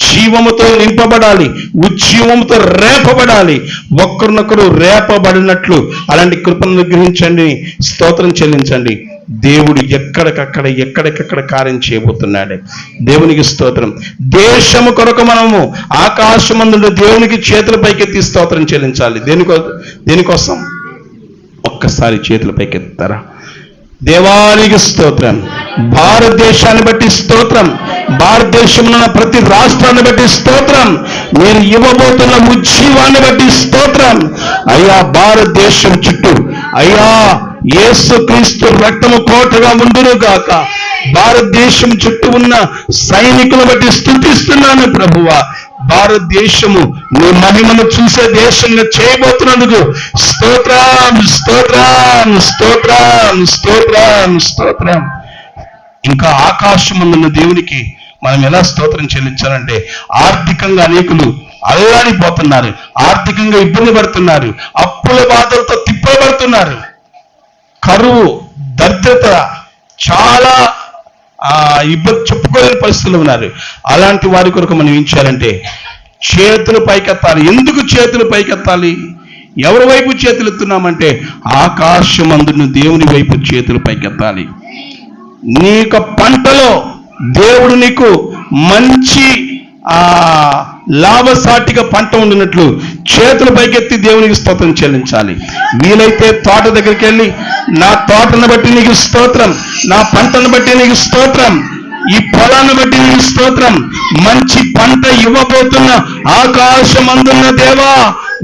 జీవముతో నింపబడాలి, ఉజ్జీవముతో రేపబడాలి. ఒక్కరినొకరు రేపబడినట్లు అలాంటి కృపను గ్రహించండి, స్తోత్రం చెల్లించండి. దేవుడు ఎక్కడికక్కడ కార్యం చేయబోతున్నాడు. దేవునికి స్తోత్రం. దేశము కొరకు మనము ఆకాశమందు దేవునికి చేతుల పైకెత్తి స్తోత్రం చెల్లించాలి. దేనికోసం? ఒక్కసారి చేతుల పైకెత్తారా? దేవానికి స్తోత్రం. భారతదేశాన్ని బట్టి స్తోత్రం. భారతదేశంలో ఉన్న ప్రతి రాష్ట్రాన్ని బట్టి స్తోత్రం. మీరు ఇవ్వబోతున్న ఉజ్జీవాన్ని బట్టి స్తోత్రం. అయ్యా భారతదేశం చుట్టూ అయ్యా యేసుక్రీస్తు రక్తము కోటగా ఉండును గాక. భారతదేశం చుట్టూ ఉన్న సైనికుల బట్టి స్తుతిస్తున్నాను ప్రభువా. భారతదేశము నీ మహిమను చూసే దేశంగా చేయబోతున్నందుకు స్తోత్రం, స్తోత్రం, స్తోత్రం, స్తోత్రం, స్తోత్రం. ఇంకా ఆకాశమున్న దేవునికి మనం ఎలా స్తోత్రం చెల్లించాలంటే, ఆర్థికంగా అనేకులు అల్లాడిపోతున్నారు, ఆర్థికంగా ఇబ్బంది పడుతున్నారు, అప్పుల బాధలతో తిప్పబడుతున్నారు, కరువు, దరిద్రత, చాలా ఇబ్బంది చెప్పుకోలేని పరిస్థితులు ఉన్నారు. అలాంటి వారి కొరకు మనం ఏం చేయాలంటే చేతులు పైకెత్తాలి. ఎందుకు చేతులు పైకెత్తాలి? ఎవరి వైపు చేతులు ఎత్తున్నామంటే ఆకాశమందున దేవుని వైపు చేతులు పైకెత్తాలి. నీ యొక్క పంటలో దేవుడు నీకు మంచి లాభసాటిగా పంట ఉండినట్లు చేతులు పైకెత్తి దేవునికి స్తోత్రం చెల్లించాలి. వీలైతే తోట దగ్గరికి వెళ్ళి, నా తోటను బట్టి నీకు స్తోత్రం, నా పంటను బట్టి నీకు స్తోత్రం, ఈ పొలాన్ని బట్టి నీకు స్తోత్రం, మంచి పంట ఇవ్వబోతున్న ఆకాశమందున్న దేవా,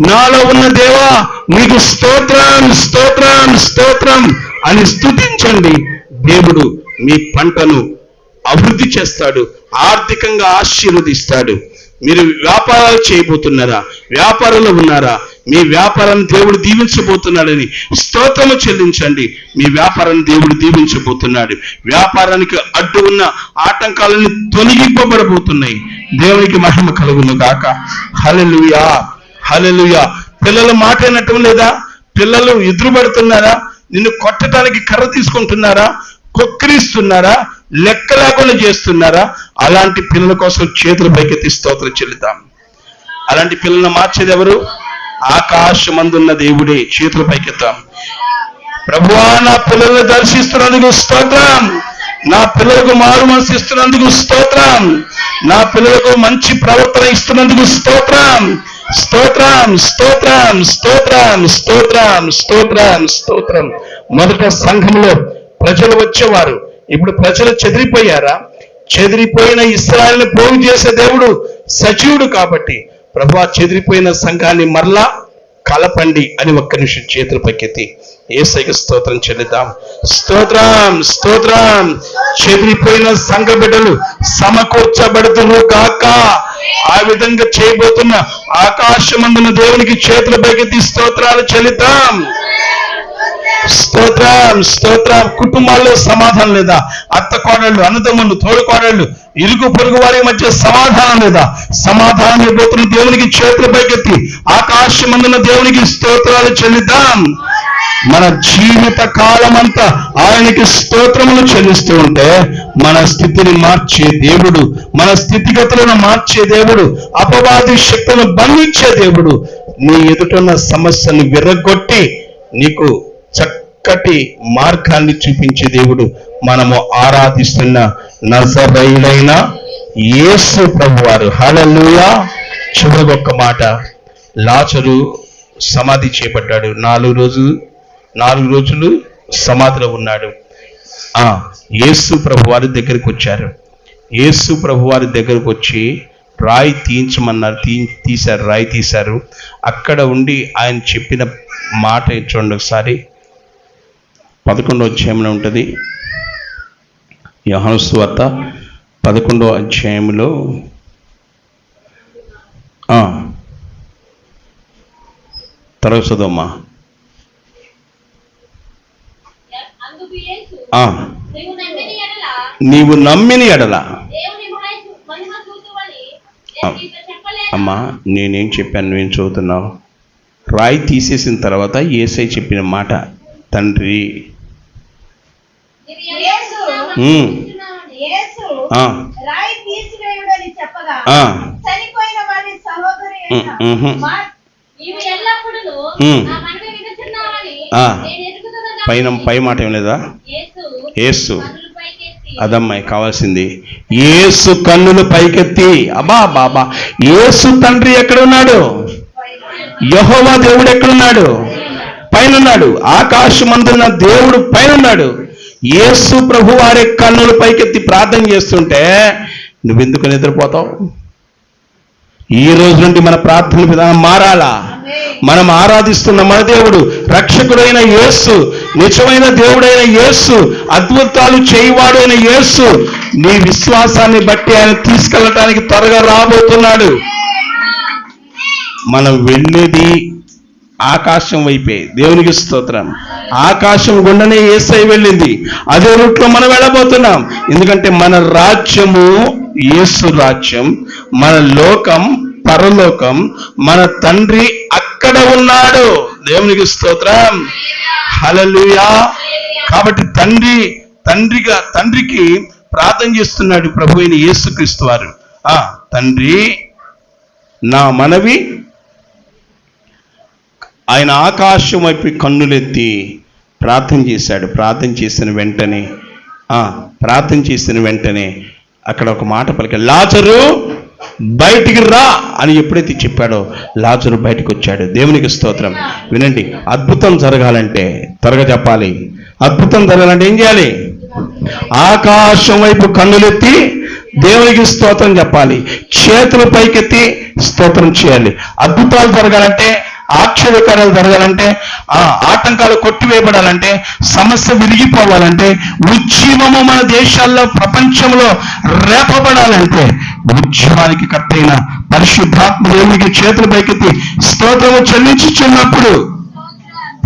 నాలో ఉన్న దేవా నీకు స్తోత్రం, స్తోత్రం, స్తోత్రం అని స్తుతించండి. దేవుడు మీ పంటను అభివృద్ధి చేస్తాడు, ఆర్థికంగా ఆశీర్వదిస్తాడు. మీరు వ్యాపారాలు చేయబోతున్నారా? వ్యాపారంలో ఉన్నారా? మీ వ్యాపారాన్ని దేవుడు దీవించబోతున్నాడని స్తోత్రము చెల్లించండి. మీ వ్యాపారాన్ని దేవుడు దీవించబోతున్నాడు. వ్యాపారానికి అడ్డు ఉన్న ఆటంకాలను తొలగింపబడబోతున్నాయి. దేవునికి మహిమ కలుగును గాక. హల్లెలూయా, హల్లెలూయా. పిల్లలు మాట వినటం లేదా? పిల్లలు ఎదురుపడుతున్నారా? నిన్ను కొట్టడానికి కర్ర తీసుకుంటున్నారా? కొక్కిరిస్తున్నారా? లెక్క లేకుండా చేస్తున్నారా? అలాంటి పిల్లల కోసం చేతుల పైకెత్తి స్తోత్రం చెల్లిద్దాం. అలాంటి పిల్లలను మార్చేది ఎవరు? ఆకాశమందున్న దేవుడే. చేతుల పైకెత్తాం. ప్రభువా, నా పిల్లలను దర్శిస్తున్నందుకు స్తోత్రం, నా పిల్లలకు మారు మనసు ఇస్తున్నందుకు స్తోత్రం, నా పిల్లలకు మంచి ప్రవర్తన ఇస్తున్నందుకు స్తోత్రం, స్తోత్రం, స్తోత్రం, స్తోత్రం, స్తోత్రం, స్తోత్రం, స్తోత్రం. మొదట సంఘంలో ప్రజలు వచ్చేవారు, ఇప్పుడు ప్రజలు చెదిరిపోయారా? చెదిరిపోయిన ఇశ్రాయేలుని పోగు చేసే దేవుడు సజీవుడు కాబట్టి ప్రభువా చెదిరిపోయిన సంఘాన్ని మరలా కలపండి అని ఒక్క నిమిషం చేతులు పైకెత్తి యేసయ్యకి స్తోత్రం చెల్లిద్దాం. స్తోత్రం, స్తోత్రం. చెదిరిపోయిన సంఘ బిడ్డలు సమకూర్చబడుతును కాక. ఆ విధంగా చేయబోతున్న ఆకాశమందున దేవునికి చేతుల పైకెత్తి స్తోత్రాలు చెల్లిద్దాం. స్తోత్రం, స్తోత్రం. కుటుంబాల్లో సమాధానం లేదా? అత్త కోడళ్ళు, అన్నదమ్ములు, తోడు కోడళ్ళు, ఇరుగు పొరుగు వారి మధ్య సమాధానం లేదా? సమాధానం ఇవ్వబోతున్న దేవునికి చేతుల పైకెత్తి ఆకాశమందున దేవునికి స్తోత్రాలు చెల్లిద్దాం. మన జీవిత కాలం అంతా ఆయనకి స్తోత్రములు చెల్లిస్తూ ఉంటే మన స్థితిని మార్చే దేవుడు, మన స్థితిగతులను మార్చే దేవుడు, అపవాది శక్తులను బంధించే దేవుడు నీ ఎదుటున్న సమస్యను విర్రగొట్టి నీకు చక్కటి మార్గాన్ని చూపించే దేవుడు మనము ఆరాధిస్తున్న నజరేయుడైన యేసు ప్రభువారు. హల్లెలూయా. చివరికొక్క మాట, లాజరు సమాధి చేపట్టాడు. 4 రోజులు సమాధిలో ఉన్నాడు. యేసు ప్రభువారి దగ్గరికి వచ్చారు. యేసు ప్రభువారి దగ్గరకు వచ్చి రాయి తీయించమన్నారు. తీశారు, రాయి తీశారు. అక్కడ ఉండి ఆయన చెప్పిన మాట చూడండి ఒకసారి. 11వ అధ్యాయంలో ఉంటుంది, యోహాను సువార్త 11వ అధ్యాయంలో తర్వాత చదవమ్మా. నీవు నమ్మిన ఎడల. అమ్మా నేనేం చెప్పాను, నువ్వేం చదువుతున్నావు? రాయి తీసేసిన తర్వాత యేసయ్య చెప్పిన మాట, తండ్రి పై మాట ఏం లేదా? యేసు, అదమ్మాయి కావాల్సింది. యేసు కన్నులు పైకెత్తి, అబ్బా బాబా, యేసు తండ్రి ఎక్కడున్నాడు? యెహోవా దేవుడు ఎక్కడున్నాడు? పైనున్నాడు. ఆకాశమందున్న దేవుడు పైనున్నాడు. యేసు ప్రభు వారి కన్నులు పైకెత్తి ప్రార్థన చేస్తుంటే నువ్వెందుకు నిద్రపోతావు? ఈ రోజు నుండి మన ప్రార్థన విధానం మారాలా? మనం ఆరాధిస్తున్న మన దేవుడు రక్షకుడైన యేసు, నిజమైన దేవుడైన యేసు, అద్భుతాలు చేయవాడు అయిన యేసు నీ విశ్వాసాన్ని బట్టి ఆయన తీసుకెళ్ళటానికి త్వరగా రాబోతున్నాడు. మనం వెళ్ళేది ఆకాశం వైపే. దేవునికి స్తోత్రం. ఆకాశం గుండనే యేసయ్య వెళ్ళింది, అదే రూట్లో మనం వెళ్ళబోతున్నాం. ఎందుకంటే మన రాజ్యము యేసు రాజ్యం, మన లోకం పరలోకం, మన తండ్రి అక్కడ ఉన్నాడు. దేవునికి స్తోత్రం. హల్లెలూయా. కాబట్టి తండ్రికి ప్రార్థన చేస్తున్నాడు ప్రభు అయిన యేసుక్రీస్తు వారు. తండ్రి నా మనవి. ఆయన ఆకాశం వైపు కన్నులెత్తి ప్రార్థన చేశాడు. ప్రార్థన చేసిన వెంటనే అక్కడ ఒక మాట పలికాడు, లాజరు బయటికి రా అని ఎప్పుడైతే చెప్పాడో లాజరు బయటికి వచ్చాడు. దేవునికి స్తోత్రం. వినండి, అద్భుతం జరగాలంటే త్వరగా చెప్పాలి. అద్భుతం జరగాలంటే ఏం చేయాలి? ఆకాశం వైపు కన్నులెత్తి దేవునికి స్తోత్రం చెప్పాలి. చేతులు పైకెత్తి స్తోత్రం చేయాలి. అద్భుతాలు జరగాలంటే, ఆశ్చర్యకార్యాలు జరగాలంటే, ఆటంకాలు కొట్టివేయబడాలంటే, సమస్య విరిగిపోవాలంటే, ఉద్యమము మన దేశాల్లో ప్రపంచంలో రేపబడాలంటే ఉద్యమానికి కట్టైన పరిశుద్ధాత్మ దేవునికి చేతులు పైకెత్తి స్తోత్రము చెల్లించుచున్నప్పుడు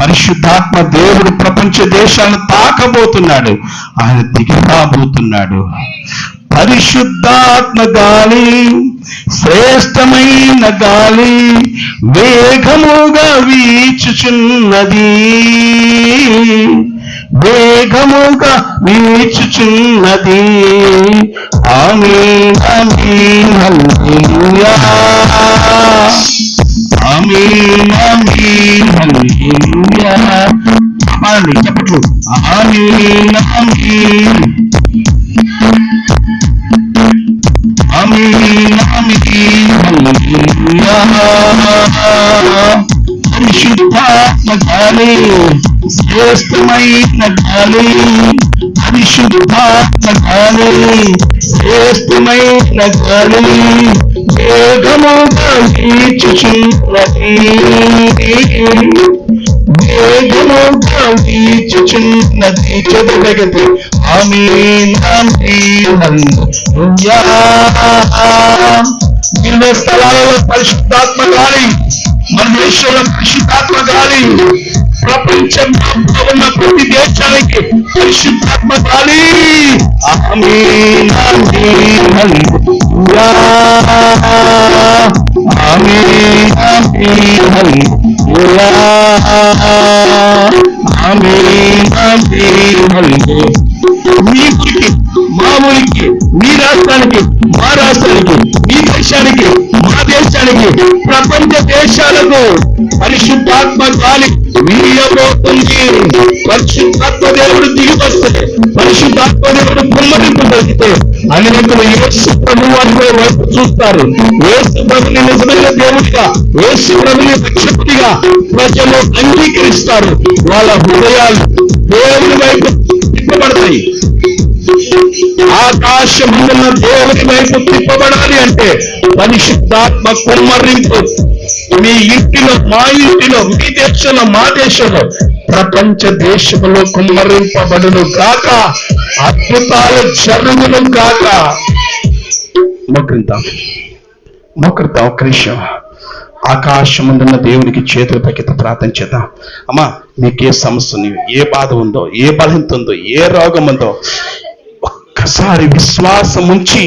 పరిశుద్ధాత్మ దేవుడు ప్రపంచ దేశాలను తాకబోతున్నాడు. ఆయన దిగిరాబోతున్నాడు. పరిశుద్ధాత్మ గాలి, శ్రేష్టమైన గాలి వేగముగా వీచుచున్నది, వేగముగా వీచుచున్నది. ఆమేన్ ఆమేన్ హల్లెలూయా, ఆమేన్ ఆమేన్ హల్లెలూయా. పాడండి చెప్పట్లు. ఆమేన్ ఆమేన్ ఆమేన్ పరిశుద్ధాత్మ గాలి, శ్రేష్టమైన గాలి, పరిశుద్ధాత్మ గాలి, శ్రేష్టమైన గాలి వేగముగా వీచుచున్నది, వేగముగా వీచుచున్నది. చదువుగండి. ఆమేన్ ఆమేన్ హల్లెలూయా. ఇరవై స్థలాలలో పరిశుద్ధాత్మ గాలి, మన దేశంలో పరిశుద్ధాత్మ గాలి, ప్రపంచంలో ఉన్న ప్రతి దేశానికి పరిశుద్ధాత్మ గాలి. ఆమేన్ ఆమేన్ హల్లెలూయా. ఆమేన్ ఆమేన్ హల్లెలూయా. ఆమేన్ ఆమేన్ హల్లెలూయా. మీ ఊరికి, మా ఊరికి, మీ రాష్ట్రానికి, మా రాష్ట్రానికి, మీ దేశానికి, మా దేశానికి, ప్రపంచ దేశాలకు పరిశుద్ధాత్మ గాలి వీయబోతుంది. పరిశుద్ధాత్మ దేవుడు దిగి వస్తే, పరిశుద్ధాత్మ దేవుడు కుమ్మరింపబడితే అనేకులు యేసు ప్రభు వారి వైపు చూస్తారు. యేసు ప్రభుని నిజమైన దేవుడిగా, యేసు ప్రభుని రక్షకుడిగా ప్రజలు అంగీకరిస్తారు. వాళ్ళ హృదయాలు దేవుని వైపు తిప్పబడతాయి. ఆకాశమున్న దేవుని వైపు తిప్పబడాలి అంటే పరిశుద్ధాత్మ కుమ్మరింపు మీ ఇంటిలో, మా ఇంటిలో, మీ దేశంలో, మా దేశంలో, ప్రపంచ దేశంలో కుమ్మరింపబడును గాక. అద్భుతాలు జరుగును గాక. మొక్కిద్దాం ఒక విషయం. ఆకాశముందున్న దేవునికి చేతుల పైకెత్తి ప్రార్థన చేద్దాం. అమ్మా, మీకు ఏ సమస్య ఉంది, ఏ బాధ ఉందో, ఏ బలహీనత ఉందో, ఏ రోగం ఉందో ఒక్కసారి విశ్వాసం ఉంచి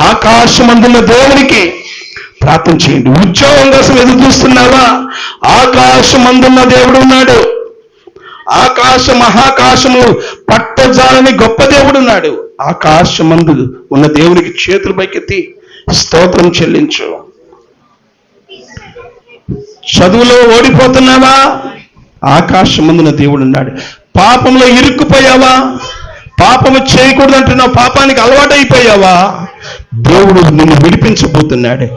ఆకాశమందున్న దేవునికి ప్రార్థన చేయండి. ఉద్యోగం కోసం ఎదురు చూస్తున్నావా? ఆకాశమందున్న దేవుడు ఉన్నాడు. ఆకాశ మహాకాశము పట్టజాలని గొప్ప దేవుడు ఉన్నాడు. ఆకాశమందు ఉన్న దేవునికి చేతుల పైకెత్తి స్తోత్రం చెల్లించు. చదువులో ఓడిపోతున్నావా? ఆకాశమందున దేవుడు ఉన్నాడు. పాపంలో ఇరుక్కుపోయావా? పాపము చేయకూడదు అంటున్నావు, పాపానికి అలవాటైపోయావా? దేవుడు నిన్ను విడిపించబోతున్నాడు.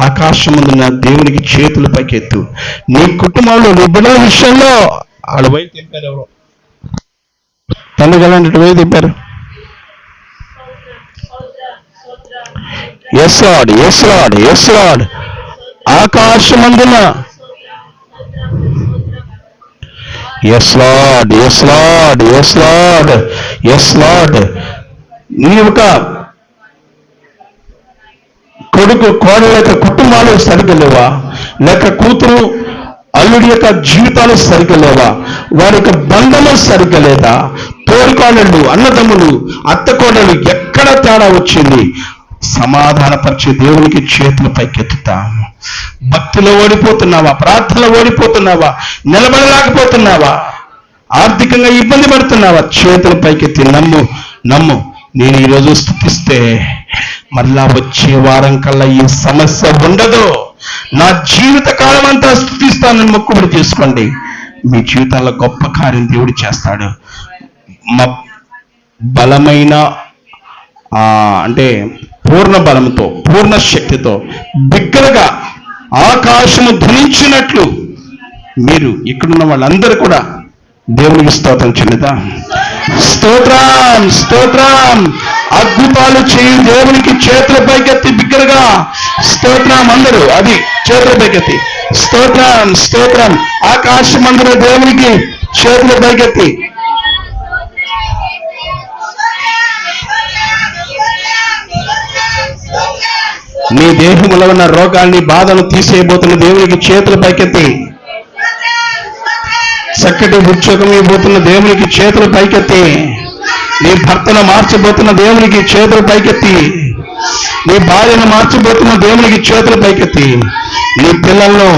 ఆకాశమందున దేవునికి చేతుల పైకెత్తు. నీ కుటుంబంలో నీ బిడ్డల విషయంలో వాళ్ళ వైపు తెంపారు. ఎవరో తండ్రి గలంటే వైపు తెంపారు. Yes Lord, yes Lord, yes Lord. ఆకాశమందున yes Lord, yes Lord, yes Lord, yes Lord. నీ యొక్క కొడుకు కోడల యొక్క కుటుంబాలు సరిగ్గా లేవా? లేక కూతురు అల్లుడి యొక్క జీవితాలు సరిగ్గా లేవా? వారి యొక్క బంధము సరిగ్గా లేదా? తోడుకోడళ్ళు, అన్నదమ్ములు, అత్త కోడలు ఎక్కడ తేడా వచ్చింది? సమాధానపరిచే దేవునికి చేతుల పైకెత్తుతాము. భక్తిలో ఓడిపోతున్నావా? ప్రార్థనలో ఓడిపోతున్నావా? నిలబడలేకపోతున్నావా? ఆర్థికంగా ఇబ్బంది పడుతున్నావా? చేతుల పైకెత్తి నమ్ము, నమ్ము. నేను ఈరోజు స్తుతిస్తే మళ్ళా వచ్చే వారం కల్లా ఈ సమస్య ఉండదు. నా జీవిత కాలం అంతా స్తుతిస్తానని మొక్కుబడి చేసుకోండి. మీ జీవితాల్లో గొప్ప కార్యం దేవుడు చేస్తాడు. బలమైన అంటే పూర్ణ బలంతో, పూర్ణ శక్తితో, బిగ్గరగా ఆకాశము ధ్వనించినట్లు మీరు ఇక్కడున్న వాళ్ళందరూ కూడా దేవునికి స్తోత్రం చెల్లిద్దాం. స్తోత్రం, స్తోత్రం. అద్భుతాలు చేయి దేవునికి చేతుల పైకెత్తి బిగ్గరగా స్తోత్రం. అందరూ అది చేతుల పైకెత్తి స్తోత్రం, స్తోత్రం. ఆకాశమందున దేవునికి చేతుల పైకెత్తి నీ దేహంలో ఉన్న రోగాన్ని, బాధను తీసేయబోతున్న దేవునికి చేతుల పైకెత్తి, చక్కటి ఉద్యోగం ఇవ్వబోతున్న దేవునికి చేతుల పైకెత్తి, నీ భర్తను మార్చబోతున్న దేవునికి చేతుల పైకెత్తి, నీ భార్యను మార్చబోతున్న దేవునికి చేతుల పైకెత్తి, నీ పిల్లలను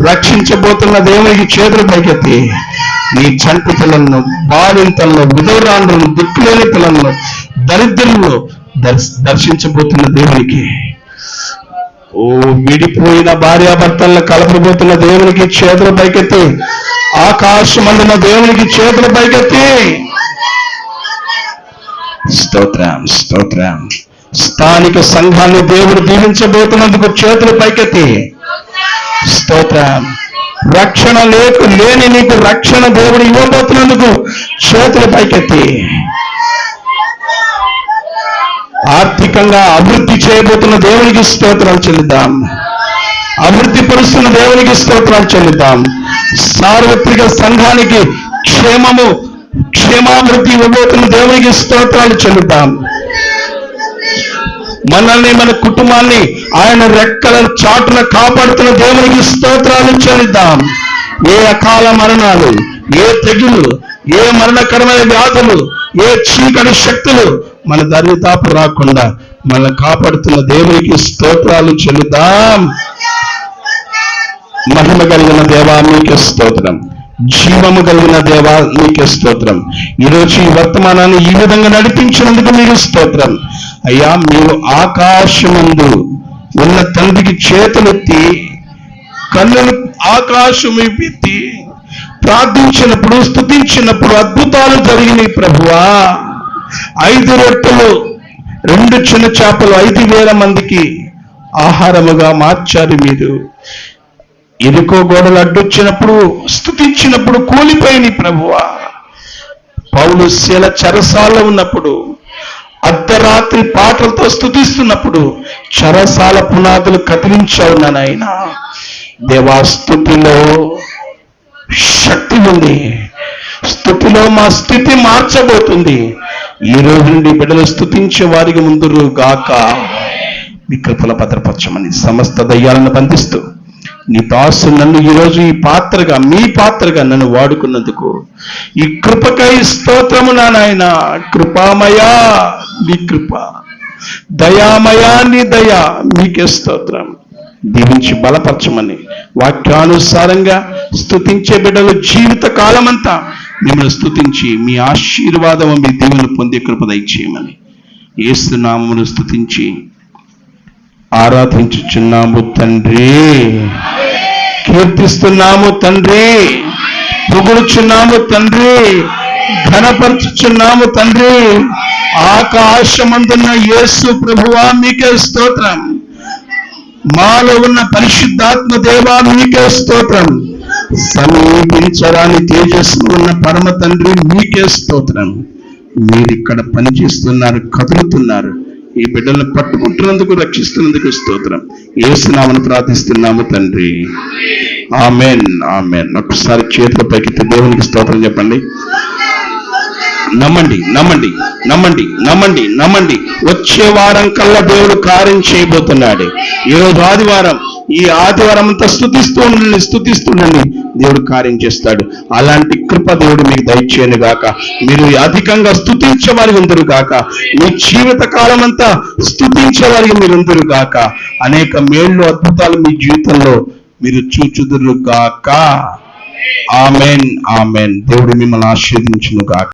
రక్షించబోతున్న దేవునికి చేతుల పైకెత్తి, నీ చంటి పిల్లలను, బాలింతలను, విధవరాండ్రులను, దిక్కులేని పిల్లలను, దరిద్రులను దర్శించబోతున్న దేవునికి, ఓ విడిపోయిన భార్యాభర్తలను కలపబోతున్న దేవునికి చేతుల పైకెత్తి, ఆకాశమందున దేవునికి చేతుల పైకెత్తి స్తోత్రం, స్తోత్రం. స్థానిక సంఘాన్ని దేవుడు దీవించబోతున్నందుకు చేతులు పైకెత్తి స్తోత్రం. రక్షణ లేని నీకు రక్షణ దేవుడు ఇవ్వబోతున్నందుకు చేతులు పైకెత్తి ఆర్థికంగా అభివృద్ధి చేయబోతున్న దేవునికి స్తోత్రాలు చెల్లిద్దాం. అభివృద్ధి పరుస్తున్న దేవునికి స్తోత్రాలు చెల్లిద్దాం. సార్వత్రిక సంఘానికి క్షేమాభివృద్ధి ఇవ్వబోతున్న దేవునికి స్తోత్రాలు చెల్లిద్దాం. మనల్ని మన కుటుంబాన్ని ఆయన రెక్కల చాటున కాపాడుతున్న దేవునికి స్తోత్రాలు చెల్లిద్దాం. ఏ అకాల మరణాలు, ఏ తెగులు, ఏ మరణకరమైన వ్యాధులు, ఏ చీకటి శక్తులు మన దరిదాపు రాకుండా మనల్ని కాపాడుతున్న దేవునికి స్తోత్రాలు చెల్లిద్దాం. మహిమ కలిగిన దేవా మీకే స్తోత్రం. జీవము కలిగిన దేవా మీకే స్తోత్రం. ఈరోజు ఈ వర్తమానాన్ని ఈ విధంగా నడిపించినందుకు మీకు స్తోత్రం. అయ్యా, మీరు ఆకాశమందు ఉన్న తండ్రికి చేతులెత్తి కన్నులు ఆకాశం ఎత్తి ప్రార్థించినప్పుడు, స్తుతించినప్పుడు అద్భుతాలు జరిగినాయి ప్రభువా. 5 రొట్టెలు 2 చిన్న చేపలు 5,000 మందికి ఆహారముగా మార్చారు మీరు. ఎరుకో గోడలు అడ్డొచ్చినప్పుడు, స్తుతించినప్పుడు కూలిపోయినాయి ప్రభువా. పౌలు శీల చెరసాలలో ఉన్నప్పుడు, అర్ధరాత్రి పాటలతో స్తుతిస్తున్నప్పుడు చెరసాల పునాదులు కదిలించావు నాయన. దేవా, స్తుతిలో శక్తి ఉంది. స్తుతిలో మా స్థితి మార్చబోతుంది. ఈ రోజు నుండి బిడ్డలు స్తుతించే వారికి ముందురు గాక. మీ కృపల భద్రపరచమని సమస్త దయ్యాలను బంధిస్తూ నీ దాసు నన్ను ఈరోజు ఈ పాత్రగా, మీ పాత్రగా నన్ను వాడుకున్నందుకు ఈ కృపకై స్తోత్రము నాయన. కృపామయా నీ కృప, దయామయా నీ దయ, మీకే స్తోత్రం. దీవించి బలపరచమని వాక్యానుసారంగా స్తుతించే బిడ్డలు జీవిత కాలమంతా మిమ్మల్ని స్తుతించి మీ ఆశీర్వాదము, మీ దీవెనలు పొందే కృప దయచేయమని యేసు నామమును స్తుతించి ఆరాధించుచున్నాము తండ్రి. కీర్తిస్తున్నాము తండ్రి, పొగుడుచున్నాము తండ్రి, ఘనపరచుచున్నాము తండ్రి. ఆకాశమందున్న యేసు ప్రభువా మీకే స్తోత్రం. మాలో ఉన్న పరిశుద్ధాత్మ దేవా మీకే స్తోత్రం. సమీపించరాని తేజస్సు ఉన్న పరమ తండ్రి మీకే స్తోత్రం. మీరు ఇక్కడ పనిచేస్తున్నారు, కదులుతున్నారు. ఈ బిడ్డలను పట్టుకుంటున్నందుకు, రక్షిస్తున్నందుకు స్తోత్రం. యేసు నామమున ప్రార్థిస్తున్నాము తండ్రి. ఆమేన్, ఆమేన్. ఒకసారి చేతుల పైకి దేవునికి స్తోత్రం చెప్పండి. నమ్మండి, నమ్మండి, నమ్మండి, నమ్మండి, నమ్మండి. వచ్చే వారం కల్లా దేవుడు కార్యం చేయబోతున్నాడు. ఈరోజు ఆదివారం, ఈ ఆదివారం అంతా స్తుతిస్తుండండి, దేవుడు కార్యం చేస్తాడు. అలాంటి కృప దేవుడు మీకు దయచేయను గాక. మీరు అధికంగా స్తుతించే వారికి ఉందరు గాక. మీ జీవిత కాలం అంతా స్తుతించే వారికి మీరు ఉందరు గాక. అనేక మేళ్ళు, అద్భుతాలు మీ జీవితంలో మీరు చూచుదురు గాక. ఆమేన్, ఆమేన్. దేవుడు మిమ్మల్ని ఆశీర్వదించును గాక.